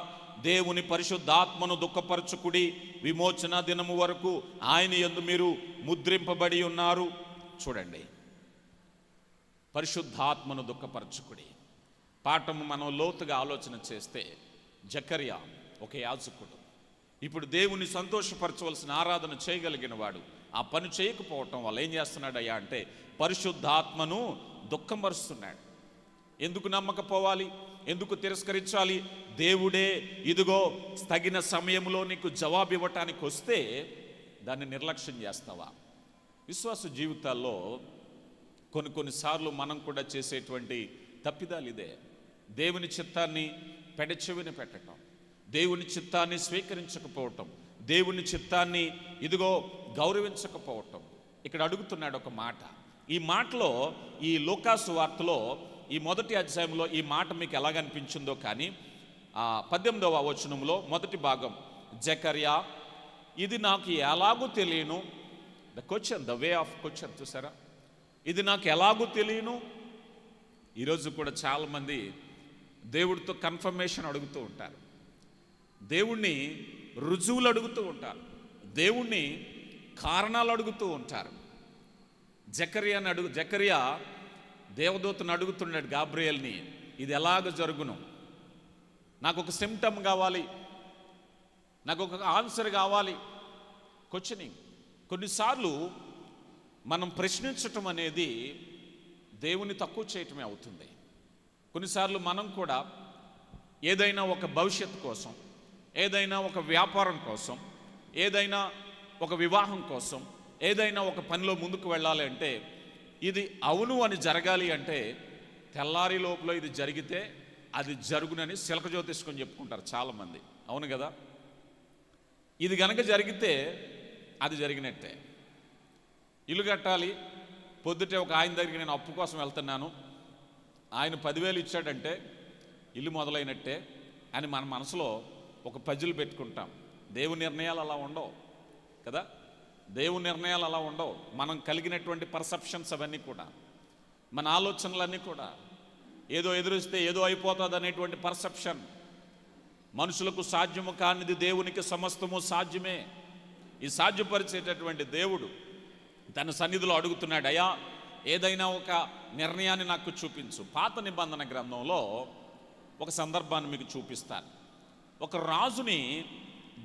దేవుని పరిశుద్ధాత్మను దుఃఖపరచుకుడి, విమోచన దినము వరకు ఆయన యందు మీరు ముద్రింపబడి ఉన్నారు. చూడండి, పరిశుద్ధాత్మను దుఃఖపరచుకుడి. పాఠము మనం లోతుగా ఆలోచన చేస్తే జకర్యా ఒక యాజకుడు. ఇప్పుడు దేవుని సంతోషపరచవలసిన ఆరాధన చేయగలిగిన వాడు ఆ పని చేయకపోవటం వల్ల ఏం చేస్తున్నాడయ్యా అంటే పరిశుద్ధాత్మను దుఃఖపరుస్తున్నాడు. ఎందుకు నమ్మకపోవాలి? ఎందుకు తిరస్కరించాలి? దేవుడే ఇదిగో తగిన సమయంలో నీకు జవాబు ఇవ్వటానికి వస్తే దాన్ని నిర్లక్ష్యం చేస్తావా? విశ్వాస జీవితాల్లో కొన్నిసార్లు మనం కూడా చేసేటువంటి తప్పిదాలు ఇదే. దేవుని చిత్తాన్ని పెడచెవిన పెట్టడం, దేవుని చిత్తాన్ని స్వీకరించకపోవటం, దేవుని చిత్తాన్ని ఇదిగో గౌరవించకపోవటం. ఇక్కడ అడుగుతున్నాడు ఒక మాట. ఈ మాటలో, ఈ లూకాసు వార్తలో ఈ మొదటి అధ్యాయంలో ఈ మాట మీకు ఎలాగనిపించిందో కానీ 18వ వచనంలో మొదటి భాగం, జకర్యా ఇది నాకు ఎలాగూ తెలియను. ద వే ఆఫ్ క్వశ్చన్ చూసారా? ఇది నాకు ఎలాగూ తెలియను. ఈరోజు కూడా చాలామంది దేవుడితో కన్ఫర్మేషన్ అడుగుతూ ఉంటారు, దేవుణ్ణి రుజువులు అడుగుతూ ఉంటారు, దేవుణ్ణి కారణాలు అడుగుతూ ఉంటారు. జకర్యా దేవదూతను అడుగుతున్నాడు గాబ్రియేల్ని, ఇది ఎలాగ జరుగును? నాకు ఒక సిమ్టమ్ కావాలి, నాకు ఒక ఆన్సర్ కావాలి. క్వశ్చనింగ్. కొన్నిసార్లు మనం ప్రశ్నించటం అనేది దేవుని తక్కువ చేయటమే అవుతుంది. కొన్నిసార్లు మనం కూడా ఏదైనా ఒక భవిష్యత్తు కోసం, ఏదైనా ఒక వ్యాపారం కోసం, ఏదైనా ఒక వివాహం కోసం, ఏదైనా ఒక పనిలో ముందుకు వెళ్ళాలి అంటే ఇది అవును అని జరగాలి అంటే తెల్లారి లోపల ఇది జరిగితే అది జరుగునని శిలక జ్యోతిష్కొని చెప్పుకుంటారు చాలామంది. అవును కదా? ఇది గనక జరిగితే అది జరిగినట్టే. ఇల్లు కట్టాలి, పొద్దుటే ఒక ఆయన దగ్గరికి నేను అప్పు కోసం వెళ్తున్నాను, ఆయన 10,000 ఇచ్చాడంటే ఇల్లు మొదలైనట్టే అని మన మనసులో ఒక పజిల్ పెట్టుకుంటాం. దేవుని నిర్ణయాలు అలా ఉండవు కదా, దేవుని నిర్ణయాలు అలా ఉండవు. మనం కలిగినటువంటి పర్సెప్షన్స్ అవన్నీ కూడా, మన ఆలోచనలన్నీ కూడా ఏదో ఎదురిస్తే ఏదో అయిపోతుంది అనేటువంటి పర్సెప్షన్. మనుషులకు సాధ్యము కానిది దేవునికి సమస్తము సాధ్యమే. ఈ సాధ్యపరిచేటటువంటి దేవుడు తన సన్నిధిలో అడుగుతున్నాడు, అయ్యా ఏదైనా ఒక నిర్ణయాన్ని నాకు చూపించు. పాత నిబంధన గ్రంథంలో ఒక సందర్భాన్ని మీకు చూపిస్తాను. ఒక రాజుని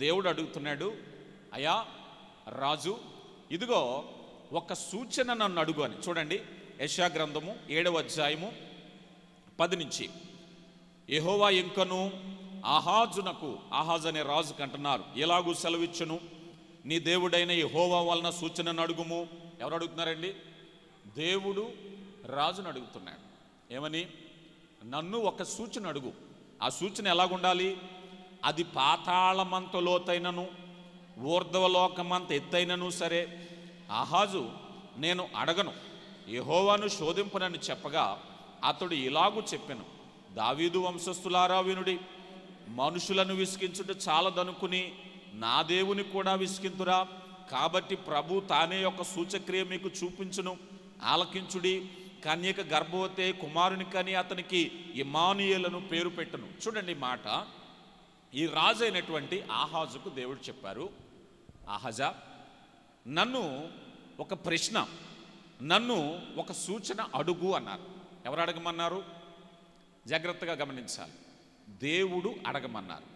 దేవుడు అడుగుతున్నాడు, అయ్యా రాజు ఇదిగో ఒక సూచన నన్ను అడుగు అని. చూడండి, యెషయా గ్రంథము 7వ అధ్యాయము 10 నుంచి, యెహోవా ఇంకను ఆహాజు అనే రాజుకు అంటున్నారు, ఎలాగూ సెలవిచ్చును, నీ దేవుడైన యెహోవా వలన సూచనను అడుగుము. ఎవరు అడుగుతున్నారండి? దేవుడు రాజును అడుగుతున్నాడు. ఏమని? నన్ను ఒక సూచన అడుగు. ఆ సూచన ఎలాగుండాలి? అది పాతాళమంత లోతైనను ఊర్ధ్వలోకమంత ఎత్తైనను సరే ఆహాజు నేను అడగను, యెహోవాను శోధింపనని చెప్పగా అతడు ఇలాగూ చెప్పెను, దావీదు వంశస్థులారా వినుడి, మనుషులను విసిగించుట చాలదనుకుని నా దేవుని కూడా విసిగింతురా. కాబట్టి ప్రభు తానే ఒక సూచక్రియ మీకు చూపించును, ఆలకించుడి. కన్యక గర్భవతి కుమారుని కని అతనికి ఇమ్మానుయేలను పేరు పెట్టును. చూడండి మాట, ఈ రాజు అయినటువంటి ఆహాజుకు దేవుడు చెప్పారు, ఆహాజా నన్ను ఒక ప్రశ్న, నన్ను ఒక సూచన అడుగు అన్నారు. ఎవరు అడగమన్నారు? జాగ్రత్తగా గమనించాలి. దేవుడు అడగమన్నారు.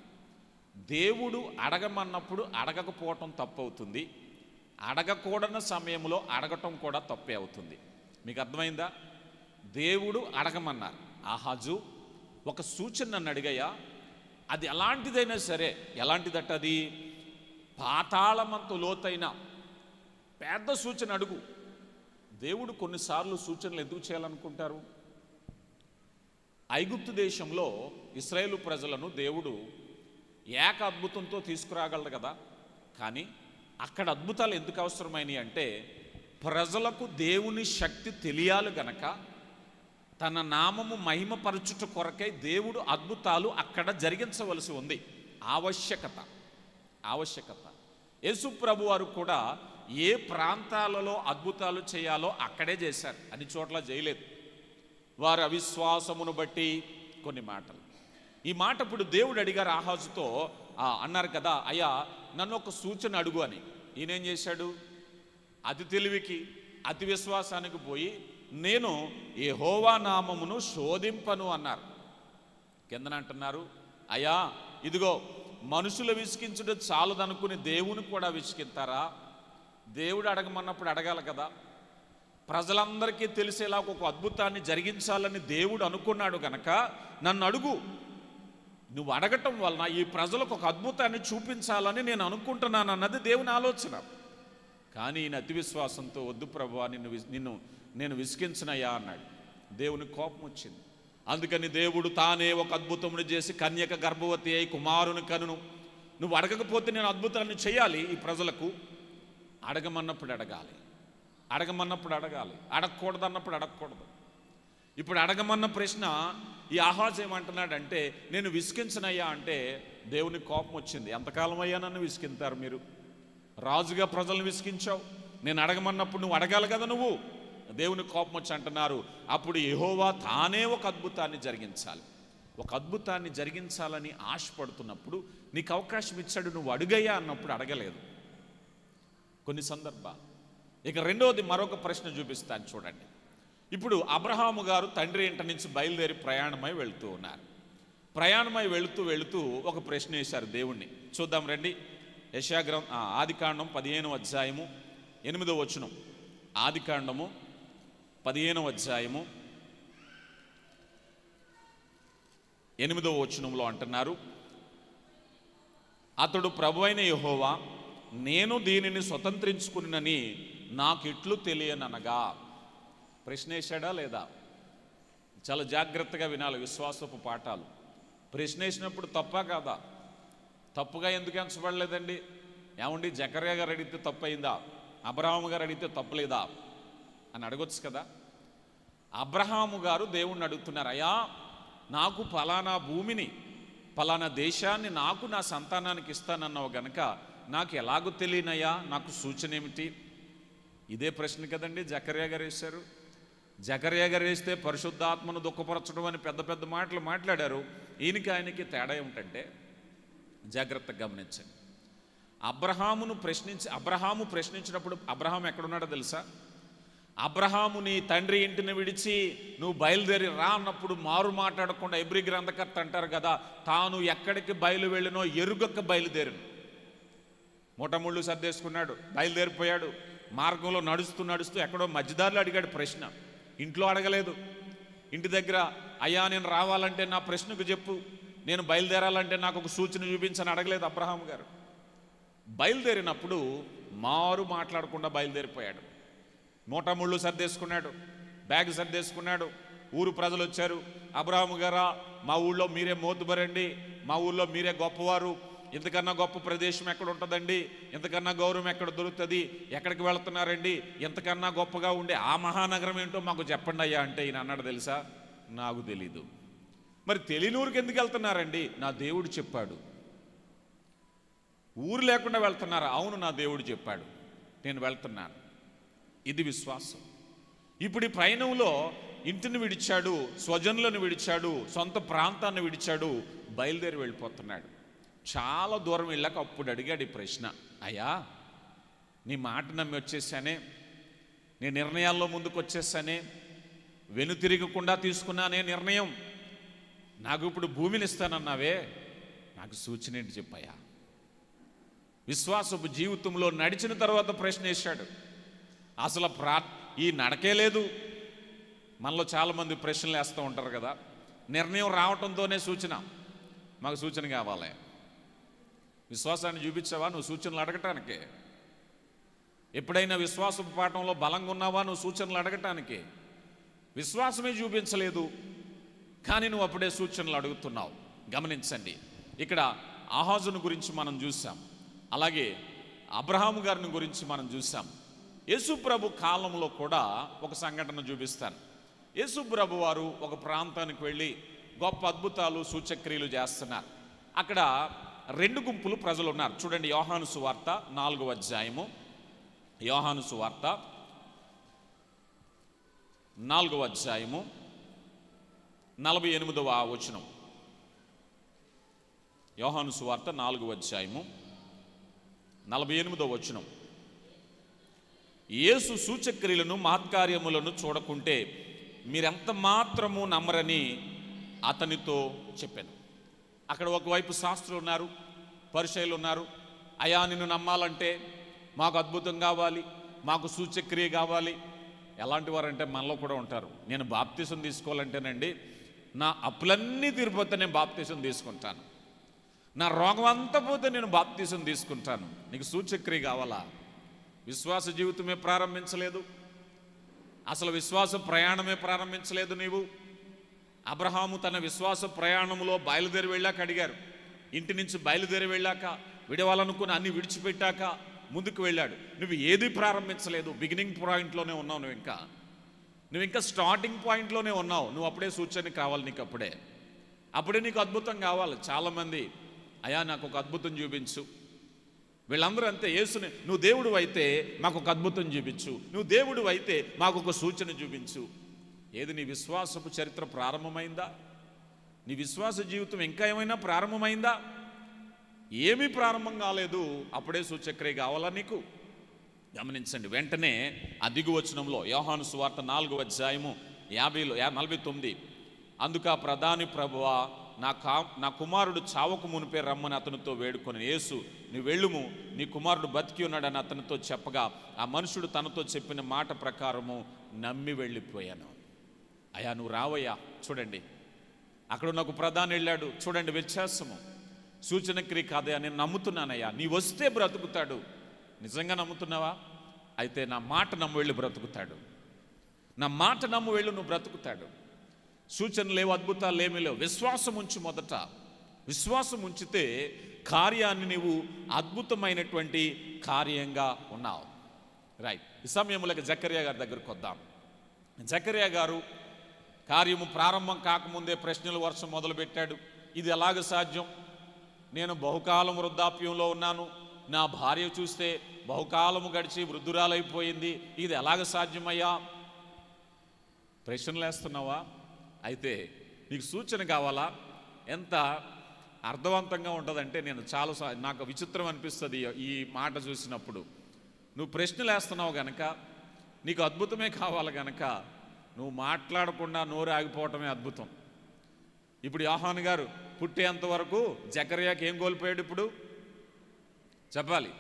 దేవుడు అడగమన్నప్పుడు అడగకపోవటం తప్పు అవుతుంది, అడగకూడని సమయంలో అడగటం కూడా తప్పే అవుతుంది. మీకు అర్థమైందా? దేవుడు అడగమన్నారు. ఆహాజు ఒక సూచన నన్ను అడిగయ్యా, అది ఎలాంటిదైనా సరే. ఎలాంటిదట అది? పాతాళమంత లోతైన పెద్ద సూచన అడుగు. దేవుడు కొన్నిసార్లు సూచనలు ఎందుకు చేయాలనుకుంటారు? ఐగుప్తు దేశంలో ఇశ్రాయేలు ప్రజలను దేవుడు ఏక అద్భుతంతో తీసుకురాగలడు కదా. కానీ అక్కడ అద్భుతాలు ఎందుకు అవసరమైనవి అంటే, ప్రజలకు దేవుని శక్తి తెలియాలి గనక, తన నామము మహిమపరచుట కొరకై దేవుడు అద్భుతాలు అక్కడ జరిగించవలసి ఉంది. ఆవశ్యకత. యేసు ప్రభు వారు కూడా ఏ ప్రాంతాలలో అద్భుతాలు చేయాలో అక్కడే చేశారు, అన్ని చోట్ల చేయలేదు. వారి అవిశ్వాసమును బట్టి కొన్ని మాటలు. ఈ మాట ఇప్పుడు దేవుడు అడిగారు ఆహాజుతో, అన్నారు కదా, అయ్యా నన్ను ఒక సూచన అడుగు అని. ఈయనేం చేశాడు? అతి తెలివికి అతి విశ్వాసానికి పోయి నేను యెహోవా నామమును శోధింపను అన్నారు. కిందన అంటున్నారు, అయ్యా ఇదిగో మనుషులు విసిగించుట చాలదనుకుని దేవుని కూడా విసిగిస్తారా? దేవుడు అడగమన్నప్పుడు అడగాలి కదా. ప్రజలందరికీ తెలిసేలా ఒక అద్భుతాన్ని జరిగించాలని దేవుడు అనుకున్నాడు కనుక నన్ను అడుగు. నువ్వు అడగటం వలన ఈ ప్రజలకు ఒక అద్భుతాన్ని చూపించాలని నేను అనుకుంటున్నాను అన్నది దేవుని ఆలోచన. కానీ ఈయన అతి విశ్వాసంతో, వద్దు ప్రభువా, నిన్ను నేను విసిగించనయ్యా అన్నాడు. దేవుని కోపం వచ్చింది. అందుకని దేవుడు తానే ఒక అద్భుతమును చేసి కన్యక గర్భవతి అయి కుమారుని కనును. నువ్వు అడగకపోతే నేను అద్భుతాన్ని చేయాలి ఈ ప్రజలకు. అడగమన్నప్పుడు అడగాలి, అడగకూడదన్నప్పుడు అడగకూడదు. ఇప్పుడు అడగమన్న ప్రశ్న ఈ ఆహాజు ఏమంటున్నాడంటే, నేను విసిగించనయ్యా అంటే దేవుని కోపం వచ్చింది. ఎంతకాలం అయ్యా నన్ను విసిగిస్తారు మీరు? రాజుగా ప్రజలను విసిగించావు, నేను అడగమన్నప్పుడు నువ్వు అడగాలి కదా. నువ్వు దేవుని కోపం వచ్చి అంటున్నారు. అప్పుడు యెహోవా తానే ఒక అద్భుతాన్ని జరిగించాలి. ఒక అద్భుతాన్ని జరిగించాలని ఆశపడుతున్నప్పుడు నీకు అవకాశం ఇచ్చాడు, నువ్వు అడుగయ్యా అన్నప్పుడు అడగలేదు కొన్ని సందర్భాలు. ఇక రెండవది మరొక ప్రశ్న చూపిస్తాను చూడండి. ఇప్పుడు అబ్రహాము గారు తండ్రి ఇంటి నుంచి బయలుదేరి ప్రయాణమై వెళుతూ ఉన్నారు. ప్రయాణమై వెళుతూ ఒక ప్రశ్న వేశారు దేవుణ్ణి. చూద్దాం రండి. యెషయా ఆదికాండం 15వ అధ్యాయము 8వ వచనం. ఆదికాండము 15వ అధ్యాయము 8వ వచనంలో అంటున్నారు, అతడు ప్రభువైన యెహోవా నేను దీనిని స్వతంత్రించుకున్నని నాకిట్లు తెలియననగా. ప్రశ్న వేశాడా లేదా? చాలా జాగ్రత్తగా వినాలి విశ్వాసపు పాఠాలు. ప్రశ్న వేసినప్పుడు తప్పా కాదా? తప్పుగా ఎందుకు ఎంచబడలేదండి? ఏమండి, జకర్యా గారు అడిగితే తప్పయిందా? అబ్రహాము గారు అడిగితే తప్పలేదా అని అడగొచ్చు కదా. అబ్రహాము గారు దేవుణ్ణి అడుగుతున్నారు, అయ్యా నాకు ఫలానా భూమిని ఫలానా దేశాన్ని నాకు నా సంతానానికి ఇస్తానన్నావు గనక నాకు ఎలాగో తెలియనయ్యా, నాకు సూచన ఏమిటి? ఇదే ప్రశ్న కదండి జకర్యా గారు వేశారు. జకర్యా గారు వేస్తే పరిశుద్ధాత్మను దుఃఖపరచడం అని పెద్ద పెద్ద మాటలు మాట్లాడారు. ఆయనకి తేడా ఏమిటంటే, జాగ్రత్తగా గమనించండి. అబ్రహాము ప్రశ్నించినప్పుడు అబ్రహాము ఎక్కడున్నాడో తెలుసా? అబ్రహాము నీ తండ్రి ఇంటిని విడిచి నువ్వు బయలుదేరి రా అన్నప్పుడు మారు మాట్లాడకుండా ఎబ్రీ గ్రంథకర్త అంటారు కదా, తాను ఎక్కడికి బయలు వెళ్ళినో ఎరుగక్క బయలుదేరిను. మూటముళ్ళు సర్దేసుకున్నాడు, బయలుదేరిపోయాడు. మార్గంలో నడుస్తూ ఎక్కడో మధ్యదారులు అడిగాడు ప్రశ్న. ఇంట్లో అడగలేదు. ఇంటి దగ్గర, అయ్యా నేను రావాలంటే నా ప్రశ్నకు చెప్పు, నేను బయలుదేరాలంటే నాకు ఒక సూచన చూపించని అడగలేదు అబ్రహాం గారు. బయలుదేరినప్పుడు మారు మాట్లాడకుండా బయలుదేరిపోయాడు. మూటముళ్ళు సర్దేసుకున్నాడు, బ్యాగ్ సర్దేసుకున్నాడు. ఊరు ప్రజలు వచ్చారు, అబ్రహాము గారా మా ఊళ్ళో మీరే మోతుబరండి, మా ఊళ్ళో మీరే గొప్పవారు, ఇంతకన్నా గొప్ప ప్రదేశం ఎక్కడ ఉంటుందండి, ఇంతకన్నా గౌరవం ఎక్కడ దొరుకుతుంది, ఎక్కడికి వెళుతున్నారండి, ఇంతకన్నా గొప్పగా ఉండే ఆ మహానగరం ఏంటో మాకు చెప్పండి అయ్యా అంటే ఈయన అన్నాడు తెలుసా, నాకు తెలీదు. మరి తెలియని ఊరికి ఎందుకు వెళ్తున్నారండి? నా దేవుడు చెప్పాడు. ఊరు లేకుండా వెళ్తున్నారా? అవును, నా దేవుడు చెప్పాడు, నేను వెళ్తున్నాను. ఇది విశ్వాసం. ఇప్పుడు ఈ ప్రయాణంలో ఇంటిని విడిచాడు, స్వజనులను విడిచాడు, సొంత ప్రాంతాన్ని విడిచాడు, బయలుదేరి వెళ్ళిపోతున్నాడు. చాలా దూరం వెళ్ళాక అప్పుడు అడిగాడు ఈ ప్రశ్న, అయ్యా నీ మాట నమ్మి వచ్చేసానే, నీ నిర్ణయాల్లో ముందుకు వచ్చేసానే, వెనుతిరగకుండా తీసుకున్నానే నిర్ణయం, నాకు ఇప్పుడు భూమిని ఇస్తానన్నావే, నాకు సూచన ఏంటి చెప్పయ్యా. విశ్వాసపు జీవితంలో నడిచిన తర్వాత ప్రశ్న వేశాడు. అసలు ఈ నడకే లేదు. మనలో చాలామంది ప్రశ్నలు వేస్తూ ఉంటారు కదా, నిర్ణయం రావటంతోనే సూచన, మాకు సూచన కావాలి. విశ్వాసాన్ని చూపించావా నువ్వు సూచనలు అడగటానికే? ఎప్పుడైనా విశ్వాసపు పాఠంలో బలంగా ఉన్నావా నువ్వు సూచనలు అడగటానికి? విశ్వాసమే చూపించలేదు, కానీ నువ్వు అప్పుడే సూచనలు అడుగుతున్నావు. గమనించండి, ఇక్కడ ఆహాజును గురించి మనం చూసాం, అలాగే అబ్రహాము గారిని గురించి మనం చూసాం. యేసుప్రభు కాలంలో కూడా ఒక సంఘటన చూపిస్తాను. యేసుప్రభు వారు ఒక ప్రాంతానికి వెళ్ళి గొప్ప అద్భుతాలు సూచక్రియలు చేస్తున్నారు. అక్కడ రెండు గుంపులు ప్రజలు ఉన్నారు. చూడండి, యోహాను సువార్త 4వ అధ్యాయము, యోహాను సువార్త 4వ అధ్యాయము 48వ వచనం. యోహాను సువార్త 4వ అధ్యాయము 48వ వచనం. యేసు సూచక్రియలను మహత్కార్యములను చూడకుంటే మీరెంత మాత్రము నమ్మరని అతనితో చెప్పాను. అక్కడ ఒకవైపు శాస్త్రులు ఉన్నారు, పరిసయ్యులు ఉన్నారు. అయా నిన్ను నమ్మాలంటే మాకు అద్భుతం కావాలి, మాకు సూచక్రియ కావాలి. ఎలాంటి వారంటే మనలో కూడా ఉంటారు. నేను బాప్తిసం తీసుకోవాలంటేనండి నా అప్పులన్నీ తీరిపోతే నేను బాప్తిసం తీసుకుంటాను, నా రోగం అంతా పోతే నేను బాప్తిసం తీసుకుంటాను. నీకు సూచక్రియ కావాలా? విశ్వాస జీవితమే ప్రారంభించలేదు, అసలు విశ్వాస ప్రయాణమే ప్రారంభించలేదు నీవు. అబ్రహాము తన విశ్వాస ప్రయాణంలో బయలుదేరి వెళ్ళాక అడిగారు. ఇంటి నుంచి బయలుదేరి వెళ్ళాక విడవాలనుకుని అన్ని విడిచిపెట్టాక ముందుకు వెళ్ళాడు. నువ్వు ఏది ప్రారంభించలేదు, బిగినింగ్ పాయింట్లోనే ఉన్నావు. నువ్వు ఇంకా స్టార్టింగ్ పాయింట్లోనే ఉన్నావు. నువ్వు అప్పుడే సూచన కావాలి, నీకు అప్పుడే నీకు అద్భుతం కావాలి. చాలామంది అయ్యా నాకు ఒక అద్భుతం చూపించు, వీళ్ళందరూ అంతే. యేసుని నువ్వు దేవుడు అయితే మాకు ఒక అద్భుతం చూపించు, నువ్వు దేవుడు అయితే మాకు ఒక సూచన చూపించు. ఏది నీ విశ్వాసపు చరిత్ర ప్రారంభమైందా? నీ విశ్వాస జీవితం ఇంకా ఏమైనా ప్రారంభమైందా? ఏమీ ప్రారంభం కాలేదు, అప్పుడే సూచక్రియ కావాలా నీకు? గమనించండి, వెంటనే ఆ దిగువచనంలో యోహాను సువార్త 4వ అధ్యాయము 49. అందుకు ఆ ప్రధాని ప్రభువా నా కుమారుడు చావకు మునిపే రమ్మని అతనితో వేడుకొని యేసు నువ్వు వెళ్ళుము, నీ కుమారుడు బతికి ఉన్నాడని అతనితో చెప్పగా ఆ మనుషుడు తనతో చెప్పిన మాట ప్రకారము నమ్మి వెళ్ళిపోయాను. అయ్యా నువ్వు రావయ్యా. చూడండి, అక్కడ నాకు ప్రధాని వెళ్ళాడు. చూడండి వ్యత్యాసము. సూచన క్రియ కాదయ్యా, నేను నమ్ముతున్నానయ్యా, నీ వస్తే బ్రతుకుతాడు. నిజంగా నమ్ముతున్నావా? అయితే నా మాట నమ్ము వెళ్ళి బ్రతుకుతాడు. నా మాట నమ్ము వెళ్ళు, నువ్వు బ్రతుకుతాడు. సూచనలు లేవు, అద్భుతాలు ఏమీ లేవు. విశ్వాసం ఉంచి, మొదట విశ్వాసం ఉంచితే కార్యాన్ని నీవు అద్భుతమైనటువంటి కార్యంగా ఉన్నావు. రైట్. ఈ సమయంలో జకర్యా గారి దగ్గరకు వద్దాం. జకర్యా గారు కార్యము ప్రారంభం కాకముందే ప్రశ్నల వర్షం మొదలుపెట్టాడు. ఇది ఎలాగ సాధ్యం? నేను బహుకాలం వృద్ధాప్యంలో ఉన్నాను, నా భార్య చూస్తే బహుకాలము గడిచి వృద్ధురాలైపోయింది, ఇది ఎలాగ సాధ్యమయ్యా? ప్రశ్నలు వేస్తున్నావా? అయితే నీకు సూచన కావాలా? ఎంత అర్థవంతంగా ఉంటుందంటే నాకు విచిత్రం అనిపిస్తుంది ఈ మాట చూసినప్పుడు. నువ్వు ప్రశ్నలు వేస్తున్నావు గనక, నీకు అద్భుతమే కావాలి గనక నువ్వు మాట్లాడకుండా నోరు ఆగిపోవటమే అద్భుతం. ఇప్పుడు యోహాను గారు పుట్టేంత వరకు జకర్యాకి ఏం కోల్పోయాడు? ఇప్పుడు చెప్పాలి.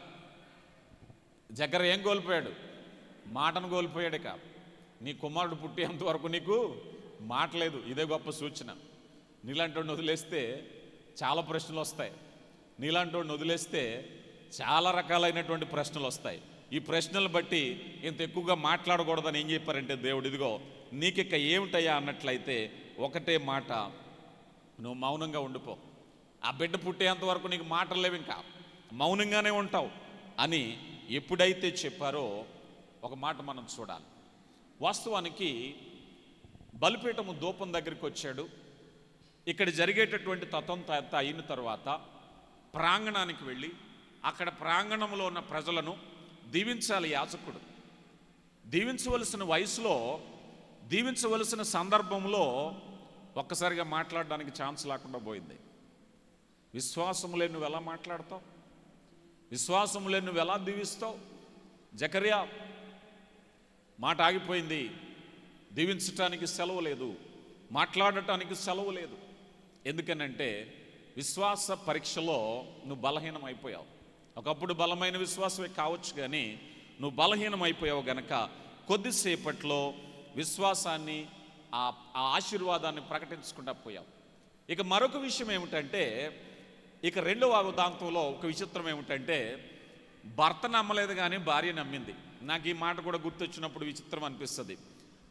జకర్యా ఏం కోల్పోయాడు? మాటను కోల్పోయాడు. నీ కుమారుడు పుట్టేంత వరకు నీకు మాట లేదు. ఇదే గొప్ప సూచన. నీలాంటి వాడిని వదిలేస్తే చాలా ప్రశ్నలు వస్తాయి. నీలాంటి వాడిని వదిలేస్తే చాలా రకాలైనటువంటి ప్రశ్నలు వస్తాయి. ఈ ప్రశ్నలు బట్టి ఇంత ఎక్కువగా మాట్లాడకూడదని ఏం చెప్పారంటే దేవుడు, ఇదిగో నీకిక ఏమిటయ్యా అన్నట్లయితే ఒకటే మాట, నువ్వు మౌనంగా ఉండిపో, ఆ బిడ్డ పుట్టేంత వరకు నీకు మాటలు లేవు, ఇంకా మౌనంగానే ఉంటావు అని ఎప్పుడైతే చెప్పారో ఒక మాట మనం చూడాలి. వాస్తవానికి బలిపీఠము ధూపం దగ్గరికి వచ్చాడు. ఇక్కడ జరిగేటటువంటి తతంత అయిన తర్వాత ప్రాంగణానికి వెళ్ళి అక్కడ ప్రాంగణంలో ఉన్న ప్రజలను దీవించాలి యాజకుడు. దీవించవలసిన వయసులో, దీవించవలసిన సందర్భంలో ఒక్కసారిగా మాట్లాడడానికి ఛాన్స్ లేకుండా పోయింది. విశ్వాసము లేని నువ్వు ఎలా మాట్లాడతావు? విశ్వాసము లేని నువ్వు ఎలా దీవిస్తావు? జకర్యా మాట ఆగిపోయింది. దీవించటానికి సెలవు లేదు, మాట్లాడటానికి సెలవు లేదు. ఎందుకనంటే విశ్వాస పరీక్షలో నువ్వు బలహీనం అయిపోయావు. ఒకప్పుడు బలమైన విశ్వాసమే కావచ్చు, కానీ నువ్వు బలహీనం అయిపోయావు గనక కొద్దిసేపట్లో విశ్వాసాన్ని, ఆ ఆశీర్వాదాన్ని ప్రకటించకుండా పోయావు. ఇక మరొక విషయం ఏమిటంటే, ఇక రెండవ ఉదాంతంలో ఒక విచిత్రం ఏమిటంటే, భర్త నమ్మలేదు కానీ భార్య నమ్మింది. నాకు ఈ మాట కూడా గుర్తొచ్చినప్పుడు విచిత్రం అనిపిస్తుంది.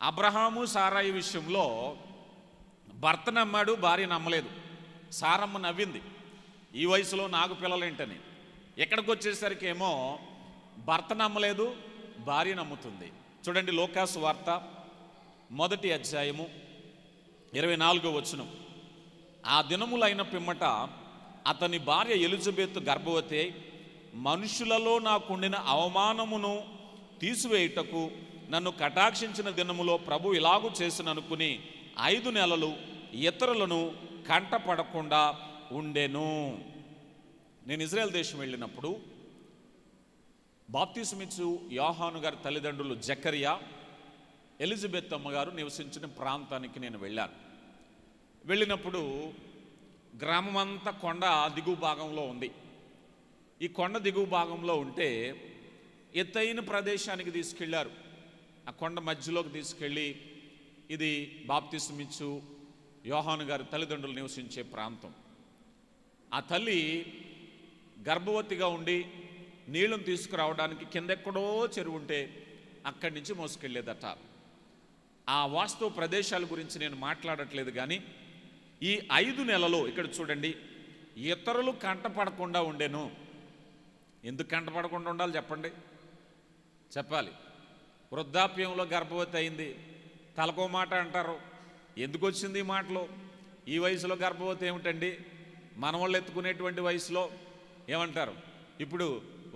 అబ్రహాము సారాయి విషయంలో భర్త నమ్మాడు, భార్య నమ్మలేదు. సారమ్మ నవ్వింది, ఈ వయసులో నాకు పిల్లలేంటని. ఎక్కడికి వచ్చేసరికి ఏమో భర్త నమ్మలేదు, భార్య నమ్ముతుంది. చూడండి, లోకాసు వార్త 1వ అధ్యాయము 24వ వచనం. ఆ దినములైన పిమ్మట అతని భార్య ఎలిజబెత్ గర్భవతి అయి, మనుషులలో నాకుండిన అవమానమును తీసివేయుటకు నన్ను కటాక్షించిన దినములో ప్రభు ఇలాగూ చేసిననుకుని 5 నెలలు ఇతరులను కంటపడకుండా ఉండెను. నేను ఇజ్రాయెల్ దేశం వెళ్ళినప్పుడు బాప్తిస్మిచ్చు యోహాను గారి తల్లిదండ్రులు జకర్యా, ఎలిజబెత్ అమ్మగారు నివసించిన ప్రాంతానికి నేను వెళ్ళాను. వెళ్ళినప్పుడు గ్రామం అంతా కొండ దిగువ భాగంలో ఉంది. ఈ కొండ దిగువ భాగంలో ఉంటే ఎత్తైన ప్రదేశానికి తీసుకెళ్లారు. ఆ కొండ మధ్యలోకి తీసుకెళ్ళి, ఇది బాప్తిస్మిచ్చు యోహాను గారి తల్లిదండ్రులు నివసించే ప్రాంతం. ఆ తల్లి గర్భవతిగా ఉండి నీళ్ళను తీసుకురావడానికి కిందెక్కడో చెరువు ఉంటే అక్కడి నుంచి మోసుకెళ్ళేదట. ఆ వాస్తవ ప్రదేశాల గురించి నేను మాట్లాడట్లేదు, కానీ ఈ 5 నెలలు ఇక్కడ చూడండి, ఇతరులు కంటపడకుండా ఉండేను. ఎందుకు కంటపడకుండా ఉండాలి చెప్పండి? చెప్పాలి. వృద్ధాప్యంలో గర్భవతి అయింది, తలకో మాట అంటారు. ఎందుకు వచ్చింది ఈ మాటలు? ఈ వయసులో గర్భవతి ఏమిటండి? మనవాళ్ళు ఎత్తుకునేటువంటి వయసులో ఏమంటారు? ఇప్పుడు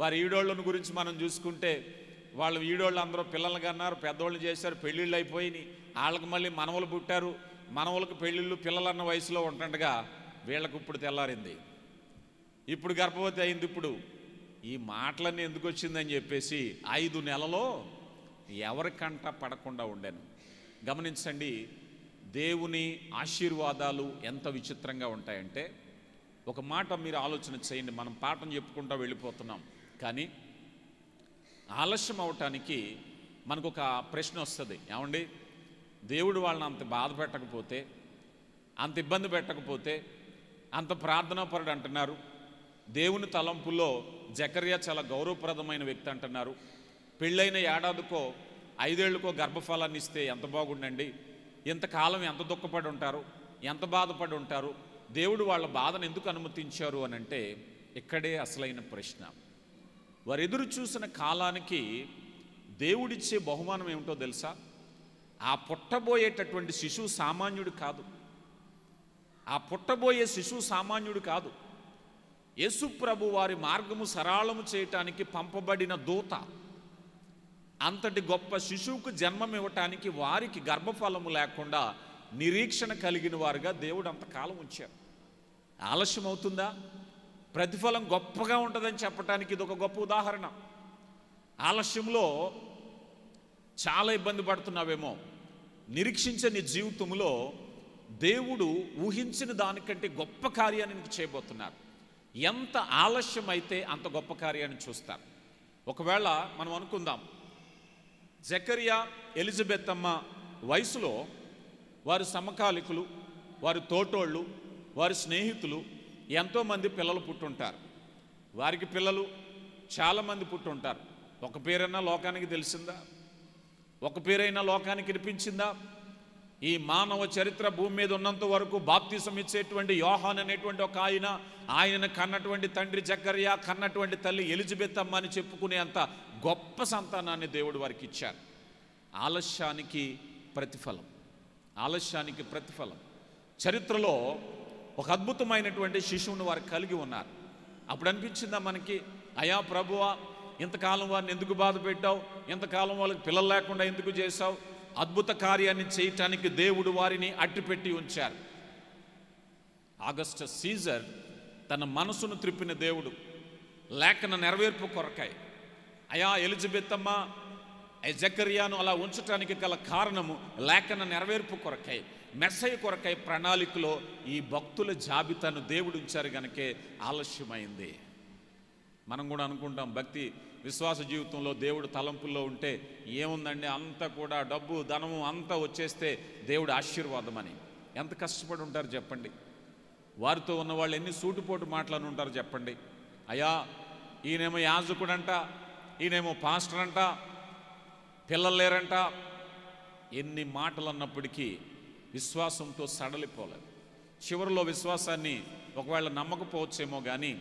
వారి ఈడోళ్ళను గురించి మనం చూసుకుంటే, వాళ్ళు ఈడోళ్ళు అందరూ పిల్లలు కన్నారు, పెద్దోళ్ళు చేశారు, పెళ్ళిళ్ళు అయిపోయినాయి, వాళ్ళకి మళ్ళీ మనవలు పుట్టారు. మనవలకు పెళ్ళిళ్ళు పిల్లలన్న వయసులో ఉంటుండగా వీళ్ళకు ఇప్పుడు తెల్లారింది, ఇప్పుడు గర్భవతి అయింది. ఇప్పుడు ఈ మాటలన్నీ ఎందుకు వచ్చిందని చెప్పేసి 5 నెలలో ఎవరికంట పడకుండా ఉండాను. గమనించండి, దేవుని ఆశీర్వాదాలు ఎంత విచిత్రంగా ఉంటాయంటే, ఒక మాట మీరు ఆలోచన చేయండి. మనం పాఠం చెప్పుకుంటూ వెళ్ళిపోతున్నాం, కానీ ఆలస్యం అవటానికి మనకు ఒక ప్రశ్న వస్తుంది. ఏమండి, దేవుడు వాళ్ళని అంత బాధ పెట్టకపోతే, అంత ఇబ్బంది పెట్టకపోతే, అంత ప్రార్థనాపరుడు అంటున్నారు. దేవుని తలంపుల్లో జకర్యా చాలా గౌరవప్రదమైన వ్యక్తి అంటున్నారు. పెళ్ళైన ఏడాదికో 5 ఏళ్ళకో గర్భఫలాన్ని ఇస్తే ఎంత బాగుండండి. ఇంతకాలం ఎంత దుఃఖపడి ఉంటారు, ఎంత బాధపడి ఉంటారు. దేవుడు వాళ్ళ బాధను ఎందుకు అనుమతించారు అని అంటే, ఇక్కడే అసలైన ప్రశ్న. వారు ఎదురు చూసిన కాలానికి దేవుడిచ్చే బహుమానం ఏమిటో తెలుసా? ఆ పుట్టబోయేటటువంటి శిశువు సామాన్యుడు కాదు. ఆ పుట్టబోయే శిశువు సామాన్యుడు కాదు. యేసు ప్రభు వారి మార్గము సరళము చేయటానికి పంపబడిన దూత. అంతటి గొప్ప శిశువుకు జన్మమివ్వటానికి వారికి గర్భఫలము లేకుండా నిరీక్షణ కలిగిన వారుగా దేవుడు అంతకాలం ఉంచారు. ఆలస్యం అవుతుందా? ప్రతిఫలం గొప్పగా ఉంటుందని చెప్పడానికి ఇది ఒక గొప్ప ఉదాహరణ. ఆలస్యంలో చాలా ఇబ్బంది పడుతున్నావేమో, నిరీక్షించే నీ జీవితంలో దేవుడు ఊహించిన దానికంటే గొప్ప కార్యాన్ని నీకు చేయబోతున్నారు. ఎంత ఆలస్యం అయితే అంత గొప్ప కార్యాన్ని చూస్తారు. ఒకవేళ మనం అనుకుందాం, జకర్యా ఎలిజబెత్ అమ్మ వయసులో వారి సమకాలికులు, వారి తోటోళ్ళు, వారి స్నేహితులు ఎంతోమంది పిల్లలు పుట్టుంటారు. వారికి పిల్లలు చాలామంది పుట్టుంటారు. ఒక పేరైనా లోకానికి తెలిసిందా? ఒక పేరైనా లోకానికి వినిపించిందా? ఈ మానవ చరిత్ర భూమి మీద ఉన్నంత వరకు బాప్తిసం ఇచ్చేటువంటి యోహాన్ అనేటువంటి ఒక ఆయనను కన్నటువంటి తండ్రి జకర్యా, కన్నటువంటి తల్లి ఎలిజబెత్ అమ్మ అని చెప్పుకునే అంత గొప్ప సంతానాన్ని దేవుడు వారికి ఇచ్చారు. ఆలస్యానికి ప్రతిఫలం, ఆలస్యానికి ప్రతిఫలం. చరిత్రలో ఒక అద్భుతమైనటువంటి శిశువుని వారు కలిగి ఉన్నారు. అప్పుడు అనిపించిందా మనకి, అయా ప్రభువా, ఇంతకాలం వారిని ఎందుకు బాధ పెట్టావు, ఇంతకాలం వాళ్ళకి పిల్లలు లేకుండా ఎందుకు చేశావు? అద్భుత కార్యాన్ని చేయటానికి దేవుడు వారిని అట్టిపెట్టి ఉంచారు. ఆగస్టస్ సీజర్ తన మనసును త్రిప్పిన దేవుడు లేఖన నెరవేర్పు కొరకాయి అయా ఎలిజబెత్ అమ్మ జకర్యాను అలా ఉంచటానికి గల కారణము లేఖన నెరవేర్పు కొరకాయి, మెస్సయ్య కొరకై ప్రణాళికలో ఈ భక్తుల జాబితాను దేవుడు ఉంచారు గనకే ఆలస్యమైంది. మనం కూడా అనుకుంటాం భక్తి విశ్వాస జీవితంలో దేవుడు తలంపుల్లో ఉంటే ఏముందండి, అంతా కూడా డబ్బు ధనము అంతా వచ్చేస్తే దేవుడు ఆశీర్వాదం అని. ఎంత కష్టపడి ఉంటారు చెప్పండి. వారితో ఉన్న వాళ్ళు ఎన్ని సూటుపోటు మాటలను ఉంటారు చెప్పండి. అయ్యా ఈయనేమో యాజకుడంట, ఈయనేమో పాస్టర్ అంట, పిల్లలు లేరంట, ఎన్ని మాటలు అన్నప్పటికీ విశ్వాసంతో సడలిపోలేదు. చివరిలో విశ్వాసాన్ని ఒకవేళ నమ్మకపోవచ్చేమో కానీ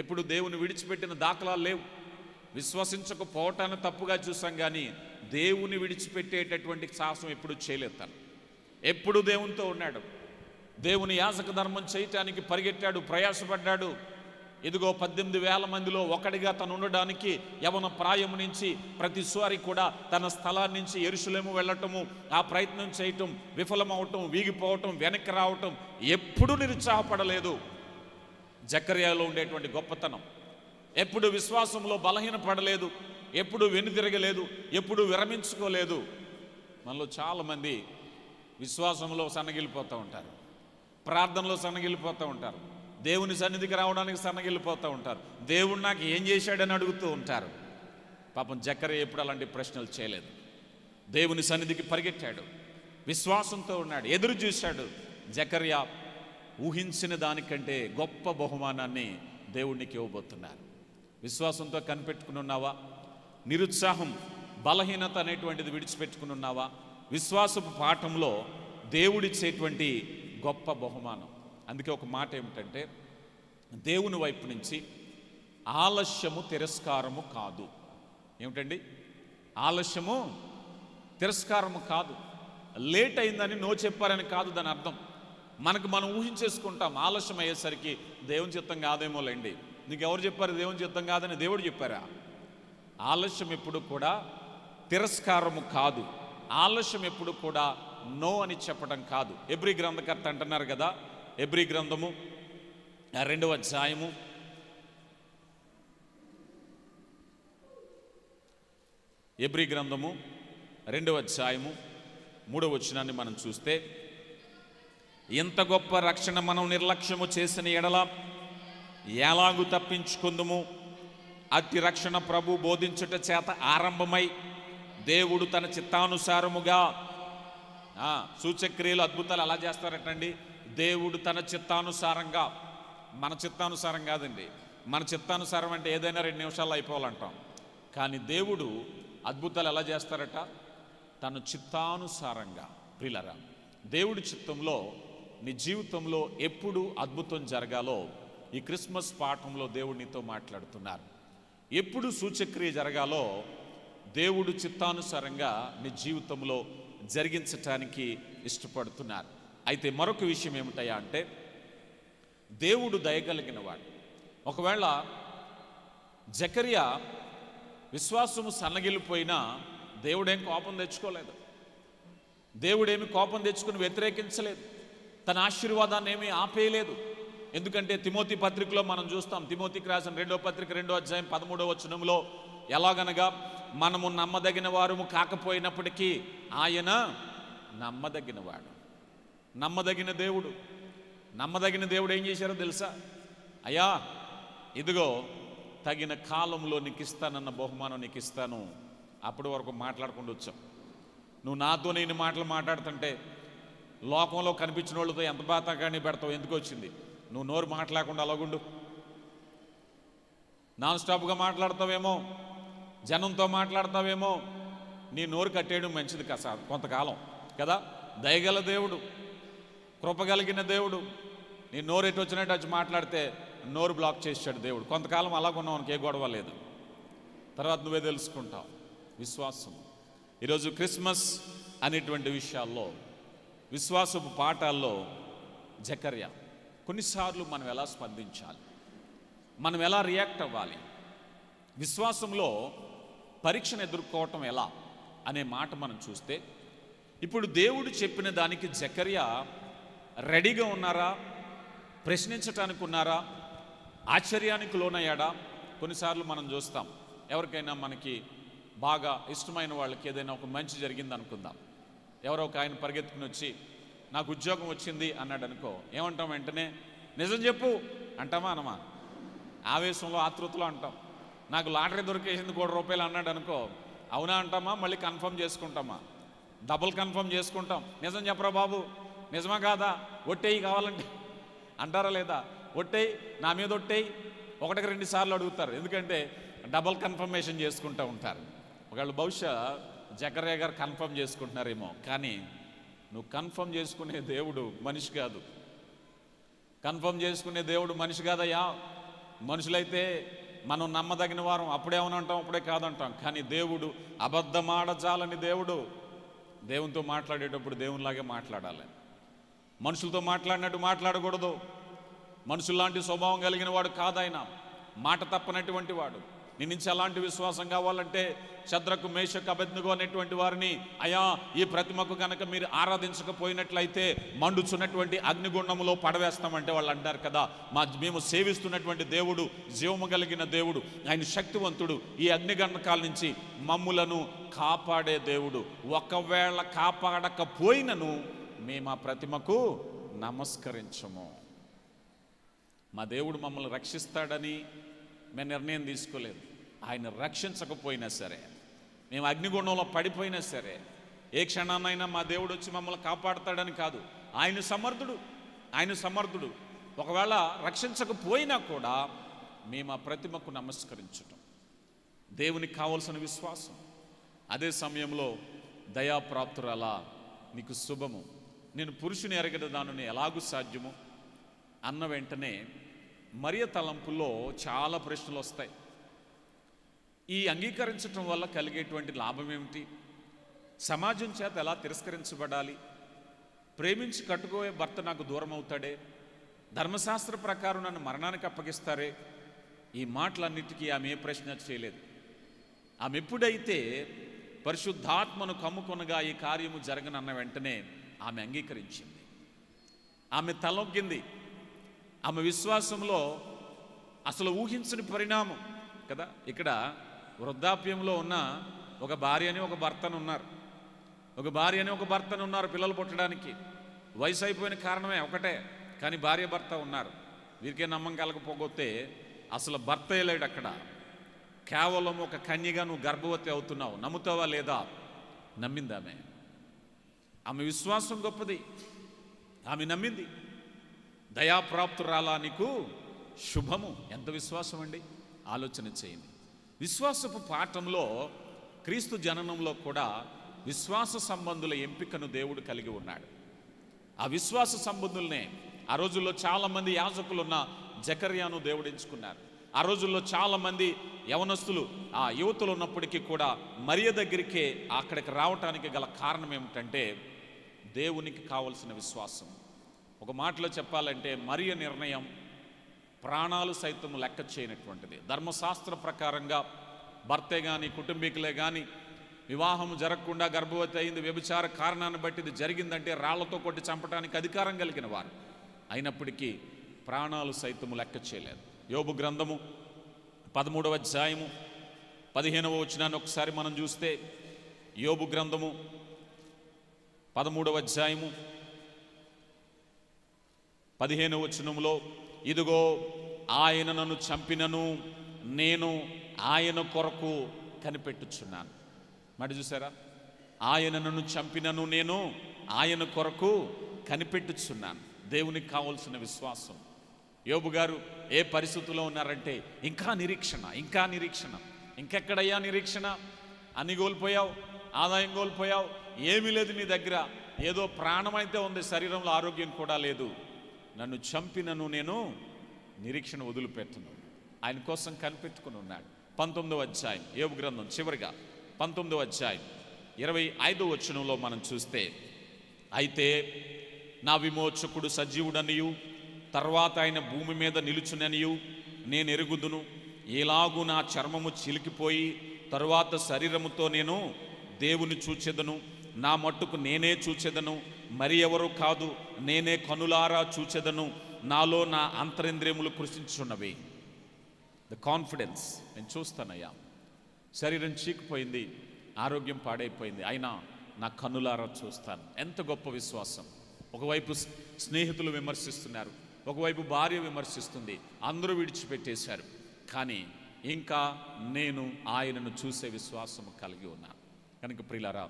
ఎప్పుడు దేవుని విడిచిపెట్టిన దాఖలాలు లేవు. విశ్వసించకపోవటాన్ని తప్పుగా చూసాం కానీ దేవుని విడిచిపెట్టేటటువంటి సాహసం ఎప్పుడు చేయలేదు. తను ఎప్పుడు దేవునితో ఉన్నాడు. దేవుని యాజక ధర్మం చేయటానికి పరిగెట్టాడు, ప్రయాసపడ్డాడు. ఇదిగో 18,000 మందిలో ఒకడిగా తను ఉండడానికి యవన ప్రాయం నుంచి ప్రతిసారి కూడా తన స్థలాన్ని నుంచి యెరూషలేము వెళ్ళటము, ఆ ప్రయత్నం చేయటం, విఫలమవటం, వీగిపోవటం, వెనక్కి రావటం, ఎప్పుడు నిరుత్సాహపడలేదు. జకర్యాలో ఉండేటువంటి గొప్పతనం, ఎప్పుడు విశ్వాసంలో బలహీనపడలేదు, ఎప్పుడు వెనుదిరగలేదు, ఎప్పుడు విరమించుకోలేదు. మనలో చాలామంది విశ్వాసంలో సన్నగిలిపోతూ ఉంటారు, ప్రార్థనలో సన్నగిలిపోతూ ఉంటారు, దేవుని సన్నిధికి రావడానికి సన్నగిలిపోతూ ఉంటారు, దేవుడు నాకు ఏం చేశాడని అడుగుతూ ఉంటారు. పాపం జకర్యా ఎప్పుడు అలాంటి ప్రశ్నలు చేయలేదు. దేవుని సన్నిధికి పరిగెట్టాడు, విశ్వాసంతో ఉన్నాడు, ఎదురు చూశాడు. జకర్యా ఊహించిన దానికంటే గొప్ప బహుమానాన్ని దేవుడికి ఇవ్వబోతున్నారు. విశ్వాసంతో కనిపెట్టుకుని ఉన్నావా? నిరుత్సాహం, బలహీనత అనేటువంటిది విడిచిపెట్టుకుని ఉన్నావా? విశ్వాసపు పాఠంలో దేవుడిచ్చేటువంటి గొప్ప బహుమానం. అందుకే ఒక మాట ఏమిటంటే, దేవుని వైపు నుంచి ఆలస్యము తిరస్కారము కాదు. ఏమిటండి? ఆలస్యము తిరస్కారము కాదు. లేట్ అయిందని నో చెప్పారని కాదు దాని అర్థం. మనకు మనం ఊహించేసుకుంటాం ఆలస్యం అయ్యేసరికి దేవుని చిత్తం కాదేమోలేండి. నీకు ఎవరు చెప్పారు దేవుని చిత్తం కాదని? దేవుడు చెప్పారా? ఆలస్యం ఎప్పుడు కూడా తిరస్కారము కాదు, ఆలస్యం ఎప్పుడు కూడా నో అని చెప్పడం కాదు. ఎబ్రీ గ్రంథకర్త అంటున్నారు కదా, ఎబ్రీ గ్రంథము 2వ అధ్యాయము 3వ వచనాన్ని మనం చూస్తే, ఎంత గొప్ప రక్షణ మనం నిర్లక్ష్యము చేసిన ఎడల ఎలాగు తప్పించుకుందుము? అతి రక్షణ ప్రభు బోధించుట చేత ఆరంభమై దేవుడు తన చిత్తానుసారముగా సూచక్రియలు అద్భుతాలు అలా చేస్తారటండి. దేవుడు తన చిత్తానుసారంగా, మన చిత్తానుసారం కాదండి. మన చిత్తానుసారం అంటే ఏదైనా 2 నిమిషాల్లో అయిపోవాలంటాం. కానీ దేవుడు అద్భుతాలు ఎలా చేస్తారట? తన చిత్తానుసారంగా. ప్రియులారా, దేవుడి చిత్తంలో నీ జీవితంలో ఎప్పుడు అద్భుతం జరగాలో ఈ క్రిస్మస్ పాఠంలో దేవుడు నీతో మాట్లాడుతున్నారు. ఎప్పుడు సూచక్రియ జరగాలో దేవుడు చిత్తానుసారంగా నీ జీవితంలో జరిగించటానికి ఇష్టపడుతున్నారు. అయితే మరొక విషయం ఏమిటయా అంటే, దేవుడు దయగలిగిన వాడు. ఒకవేళ జకర్యా విశ్వాసము సన్నగిలిపోయినా దేవుడేం కోపం తెచ్చుకోలేదు, దేవుడేమి కోపం తెచ్చుకుని వ్యతిరేకించలేదు, తన ఆశీర్వాదాన్ని ఏమీ ఆపేయలేదు. ఎందుకంటే తిమోతి పత్రికలో మనం చూస్తాం, తిమోతికి రాసిన 2వ పత్రిక 2వ అధ్యాయం 13వ వచనంలో ఎలాగనగా, మనము నమ్మదగిన వారము కాకపోయినప్పటికీ ఆయన నమ్మదగిన వాడు. నమ్మదగిన దేవుడు. నమ్మదగిన దేవుడు ఏం చేశారో తెలుసా? అయ్యా ఇదిగో తగిన కాలంలో నీకు ఇస్తానన్న బహుమానం నీకు ఇస్తాను. అప్పటి వరకు మాట్లాడకుండా వచ్చాం. నువ్వు నాతో నేను మాటలు మాట్లాడుతుంటే లోకంలో కనిపించిన వాళ్ళతో ఎంత బాతాకాన్ని పెడతావు? ఎందుకు వచ్చింది? నువ్వు నోరు మాట్లాడకుండా అలాగుండు. నాన్ స్టాప్గా మాట్లాడతావేమో, జనంతో మాట్లాడతావేమో, నీ నోరు కట్టేయడం మంచిది కొంతకాలం కదా. దయగల దేవుడు, కృపగలిగిన దేవుడు. నీ నోరు ఎటు వచ్చినట్టు వచ్చి మాట్లాడితే నోరు బ్లాక్ చేసాడు దేవుడు. కొంతకాలం అలాగున్నావు, ఏ గొడవ లేదు, తర్వాత నువ్వే తెలుసుకుంటావు. విశ్వాసం. ఈరోజు క్రిస్మస్ అనేటువంటి విషయాల్లో, విశ్వాసపు పాఠాల్లో జకర్యా కొన్నిసార్లు మనం ఎలా స్పందించాలి, మనం ఎలా రియాక్ట్ అవ్వాలి, విశ్వాసంలో పరీక్షను ఎదుర్కోవటం ఎలా అనే మాట మనం చూస్తే, ఇప్పుడు దేవుడు చెప్పిన దానికి జకర్యా రెడీగా ఉన్నారా, ప్రశ్నించటానికి ఉన్నారా, ఆశ్చర్యానికి లోనయ్యాడా? కొన్నిసార్లు మనం చూస్తాం, ఎవరికైనా మనకి బాగా ఇష్టమైన వాళ్ళకి ఏదైనా ఒక మంచి జరిగింది అనుకుందాం, ఎవరో ఒక ఆయన పరిగెత్తుకుని వచ్చి నాకు ఉద్యోగం వచ్చింది అన్నాడు అనుకో, ఏమంటాం వెంటనే? నిజం చెప్పు అంటామా అనమా? ఆవేశంలో ఆతృతలో అంటాం. నాకు లాటరీ దొరికేసింది ₹1 అన్నాడు అనుకో, అవునా అంటామా, మళ్ళీ కన్ఫర్మ్ చేసుకుంటామా? డబుల్ కన్ఫర్మ్ చేసుకుంటాం. నిజం చెప్పరా బాబు, నిజమా కాదా, ఒట్టేయి కావాలంటే అంటారా లేదా? ఒట్టేయి, నా మీద ఒట్టేయి, 1-2 సార్లు అడుగుతారు. ఎందుకంటే డబుల్ కన్ఫర్మేషన్ చేసుకుంటూ ఉంటారు. ఒకళ్ళు బహుశా జకర్యా గారు కన్ఫర్మ్ చేసుకుంటున్నారేమో, కానీ నువ్వు కన్ఫర్మ్ చేసుకునే దేవుడు మనిషి కాదు. కన్ఫర్మ్ చేసుకునే దేవుడు మనిషి కాదయ్యా. మనుషులైతే మనం నమ్మదగిన వారం, అప్పుడేమనంటాం, అప్పుడే కాదంటాం. కానీ దేవుడు అబద్ధమాడజాలని దేవుడు. దేవునితో మాట్లాడేటప్పుడు దేవునిలాగే మాట్లాడాలి. మనుషులతో మాట్లాడినట్టు మాట్లాడకూడదు. మనుషుల్లాంటి స్వభావం కలిగిన వాడు కాదాయన, మాట తప్పనటువంటి వాడు. నీ నుంచి అలాంటి విశ్వాసం కావాలంటే శద్రకు, మేషకు, అబేద్నెగో అనేటువంటి వారిని, అయా ఈ ప్రతిమకు కనుక మీరు ఆరాధించకపోయినట్లయితే మండుచున్నటువంటి అగ్నిగుండంలో పడవేస్తామంటే వాళ్ళు అంటారు కదా, మేము సేవిస్తున్నటువంటి దేవుడు జీవము కలిగిన దేవుడు, ఆయన శక్తివంతుడు, ఈ అగ్నిగంధకాల నుంచి మమ్ములను కాపాడే దేవుడు. ఒకవేళ కాపాడకపోయినను మేము ఆ ప్రతిమకు నమస్కరించము. మా దేవుడు మమ్మల్ని రక్షిస్తాడని మేము నిర్ణయం తీసుకోలేదు. ఆయన రక్షించకపోయినా సరే, మేము అగ్నిగుండంలో పడిపోయినా సరే, ఏ క్షణాన్నైనా మా దేవుడు వచ్చి మమ్మల్ని కాపాడతాడని కాదు. ఆయన సమర్థుడు, ఆయన సమర్థుడు. ఒకవేళ రక్షించకపోయినా కూడా మేము ఆ ప్రతిమకు నమస్కరించటం దేవునికి కావలసిన విశ్వాసం. అదే సమయంలో దయాప్రాప్తురాలా నీకు శుభము, నేను పురుషుని ఎరగడ దానిని ఎలాగూ సాధ్యము అన్న వెంటనే మరియ తలంపుల్లో చాలా ప్రశ్నలు వస్తాయి. ఈ అంగీకరించటం వల్ల కలిగేటువంటి లాభం ఏమిటి? సమాజం చేత ఎలా తిరస్కరించబడాలి? ప్రేమించి కట్టుకోయే భర్త నాకు దూరం అవుతాడే? ధర్మశాస్త్ర ప్రకారం నన్ను మరణానికి అప్పగిస్తారే? ఈ మాటలన్నిటికీ ఆమె ఏ ప్రశ్న చేయలేదు. ఆమె ఎప్పుడైతే పరిశుద్ధాత్మను కమ్ముకొనగా ఈ కార్యము జరగనన్న వెంటనే ఆమె అంగీకరించింది, ఆమె తలొగ్గింది. ఆమె విశ్వాసంలో అసలు ఊహించని పరిణామం కదా. ఇక్కడ వృద్ధాప్యంలో ఉన్న ఒక భార్య అని ఒక భర్తను ఉన్నారు, ఒక భార్య అని ఒక భర్తను ఉన్నారు. పిల్లలు పుట్టడానికి వయసు అయిపోయిన కారణమే ఒకటే, కానీ భార్య భర్త ఉన్నారు. వీరికే నమ్మకం కలగపోతే అసలు భర్తే లేడు అక్కడ. కేవలం ఒక కన్యగా నువ్వు గర్భవతి అవుతున్నావు, నమ్ముతావా లేదా? నమ్మింది ఆమె. ఆమె విశ్వాసం గొప్పది, ఆమె నమ్మింది. దయాప్రాప్తురాలా నీకు శుభము. ఎంత విశ్వాసం అండి, ఆలోచన చేయండి. విశ్వాసపు పాఠంలో క్రీస్తు జననంలో కూడా విశ్వాస సంబంధుల ఎంపికను దేవుడు కలిగి ఉన్నాడు. ఆ విశ్వాస సంబంధులనే ఆ రోజుల్లో చాలామంది యాజకులు ఉన్న జకర్యాను దేవుడు ఎంచుకున్నారు. ఆ రోజుల్లో చాలామంది యవనస్తులు, ఆ యువతులు ఉన్నప్పటికీ కూడా మరియ దగ్గరికే అక్కడికి రావటానికి గల కారణం ఏమిటంటే దేవునికి కావలసిన విశ్వాసం. ఒక మాటలో చెప్పాలంటే మరియ నిర్ణయం ప్రాణాలు సైతం లెక్క చేయనటువంటిది. ధర్మశాస్త్ర ప్రకారంగా భర్తే కానీ కుటుంబీకులే కానీ వివాహం జరగకుండా గర్భవతి అయింది వ్యభిచార కారణాన్ని బట్టి ఇది జరిగిందంటే రాళ్లతో కొట్టి చంపడానికి అధికారం కలిగిన వారు. అయినప్పటికీ ప్రాణాలు సైతం లెక్క చేయలేదు. యోబు గ్రంథము 13వ అధ్యాయము 15వ వచనాన్ని ఒకసారి మనం చూస్తే, యోబు గ్రంథము 13వ అధ్యాయము 15వ వచనంలో, ఇదిగో ఆయన నన్ను చంపినను నేను ఆయన కొరకు కనిపెట్టుచున్నాను. మాట చూసారా? ఆయన నన్ను చంపినను నేను ఆయన కొరకు కనిపెట్టుచున్నాను. దేవునికి కావాల్సిన విశ్వాసం. యోబు గారు ఏ పరిస్థితుల్లో ఉన్నారంటే ఇంకా నిరీక్షణ, ఇంకా నిరీక్షణ. ఇంకెక్కడయ్యా నిరీక్షణ? అన్ని కోల్పోయావు, ఆదాయం కోల్పోయావు, ఏమీ లేదు నీ దగ్గర. ఏదో ప్రాణమైతే ఉంది, శరీరంలో ఆరోగ్యం కూడా లేదు. నన్ను చంపినను నేను నిరీక్షణ వదిలిపెట్టను. ఆయన కోసం కనిపెట్టుకుని ఉన్నాడు. 19వ అధ్యాయం యోబు గ్రంథం చివరిగా 19వ అధ్యాయం 25వ వచనంలో మనం చూస్తే, అయితే నా విమోచకుడు సజీవుడనియు తర్వాత ఆయన భూమి మీద నిలుచుననియు నేను ఎరుగుదును. ఎలాగూ నా చర్మము చిలికిపోయి తరువాత శరీరముతో నేను దేవుని చూచెదను. నా మట్టుకు నేనే చూచెదను, మరి ఎవరు కాదు. నేనే కనులారా చూచెదను. నాలో నా అంతరింద్రియములు కృషించున్నవి. ద కాన్ఫిడెన్స్, నేను చూస్తానయ్యా. శరీరం చీకిపోయింది, ఆరోగ్యం పాడైపోయింది, అయినా నా కన్నులారా చూస్తాను. ఎంత గొప్ప విశ్వాసం. ఒకవైపు స్నేహితులు విమర్శిస్తున్నారు, ఒకవైపు భార్య విమర్శిస్తుంది, అందరూ విడిచిపెట్టేశారు, కానీ ఇంకా నేను ఆయనను చూసే విశ్వాసము కలిగి ఉన్నాను. కనుక ప్రియులారా,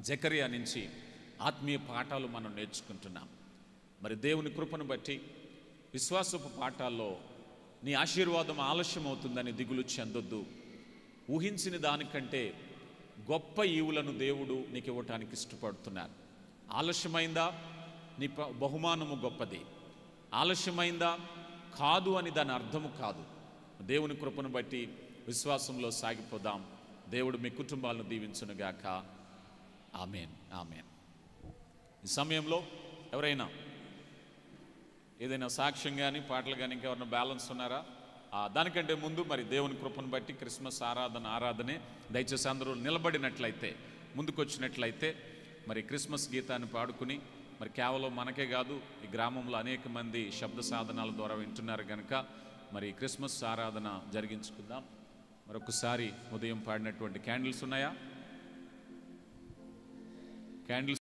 జకరియా నుంచి ఆత్మీయ పాఠాలు మనం నేర్చుకుంటున్నాం. మరి దేవుని కృపను బట్టి విశ్వాసపు పాఠాల్లో నీ ఆశీర్వాదం ఆలస్యం అవుతుందని దిగులు చెందొద్దు. ఊహించిన దానికంటే గొప్ప ఈవులను దేవుడు నీకు ఇవ్వటానికి ఇష్టపడుతున్నాడు. ఆలస్యమైందా, నీ బహుమానము గొప్పది. ఆలస్యమైందా కాదు అని దాని అర్థము కాదు. దేవుని కృపను బట్టి విశ్వాసంలో సాగిపోదాం. దేవుడు మీ కుటుంబాలను దీవించునుగాక. ఆమేన్, ఆమేన్. ఈ సమయంలో ఎవరైనా ఏదైనా సాక్ష్యం కానీ పాటలు కానీ ఇంకెవరైనా బ్యాలెన్స్ ఉన్నారా? దానికంటే ముందు మరి దేవుని కృపను బట్టి క్రిస్మస్ ఆరాధనే దయచేసి అందరూ నిలబడినట్లయితే, ముందుకొచ్చినట్లయితే మరి క్రిస్మస్ గీతాన్ని పాడుకుని, మరి కేవలం మనకే కాదు, ఈ గ్రామంలో అనేక మంది శబ్ద సాధనాల ద్వారా వింటున్నారు కనుక మరి క్రిస్మస్ ఆరాధన జరిగించుకుందాం. మరొకసారి ఉదయం పాడినటువంటి క్యాండిల్స్ ఉన్నాయా? క్యాండిల్స్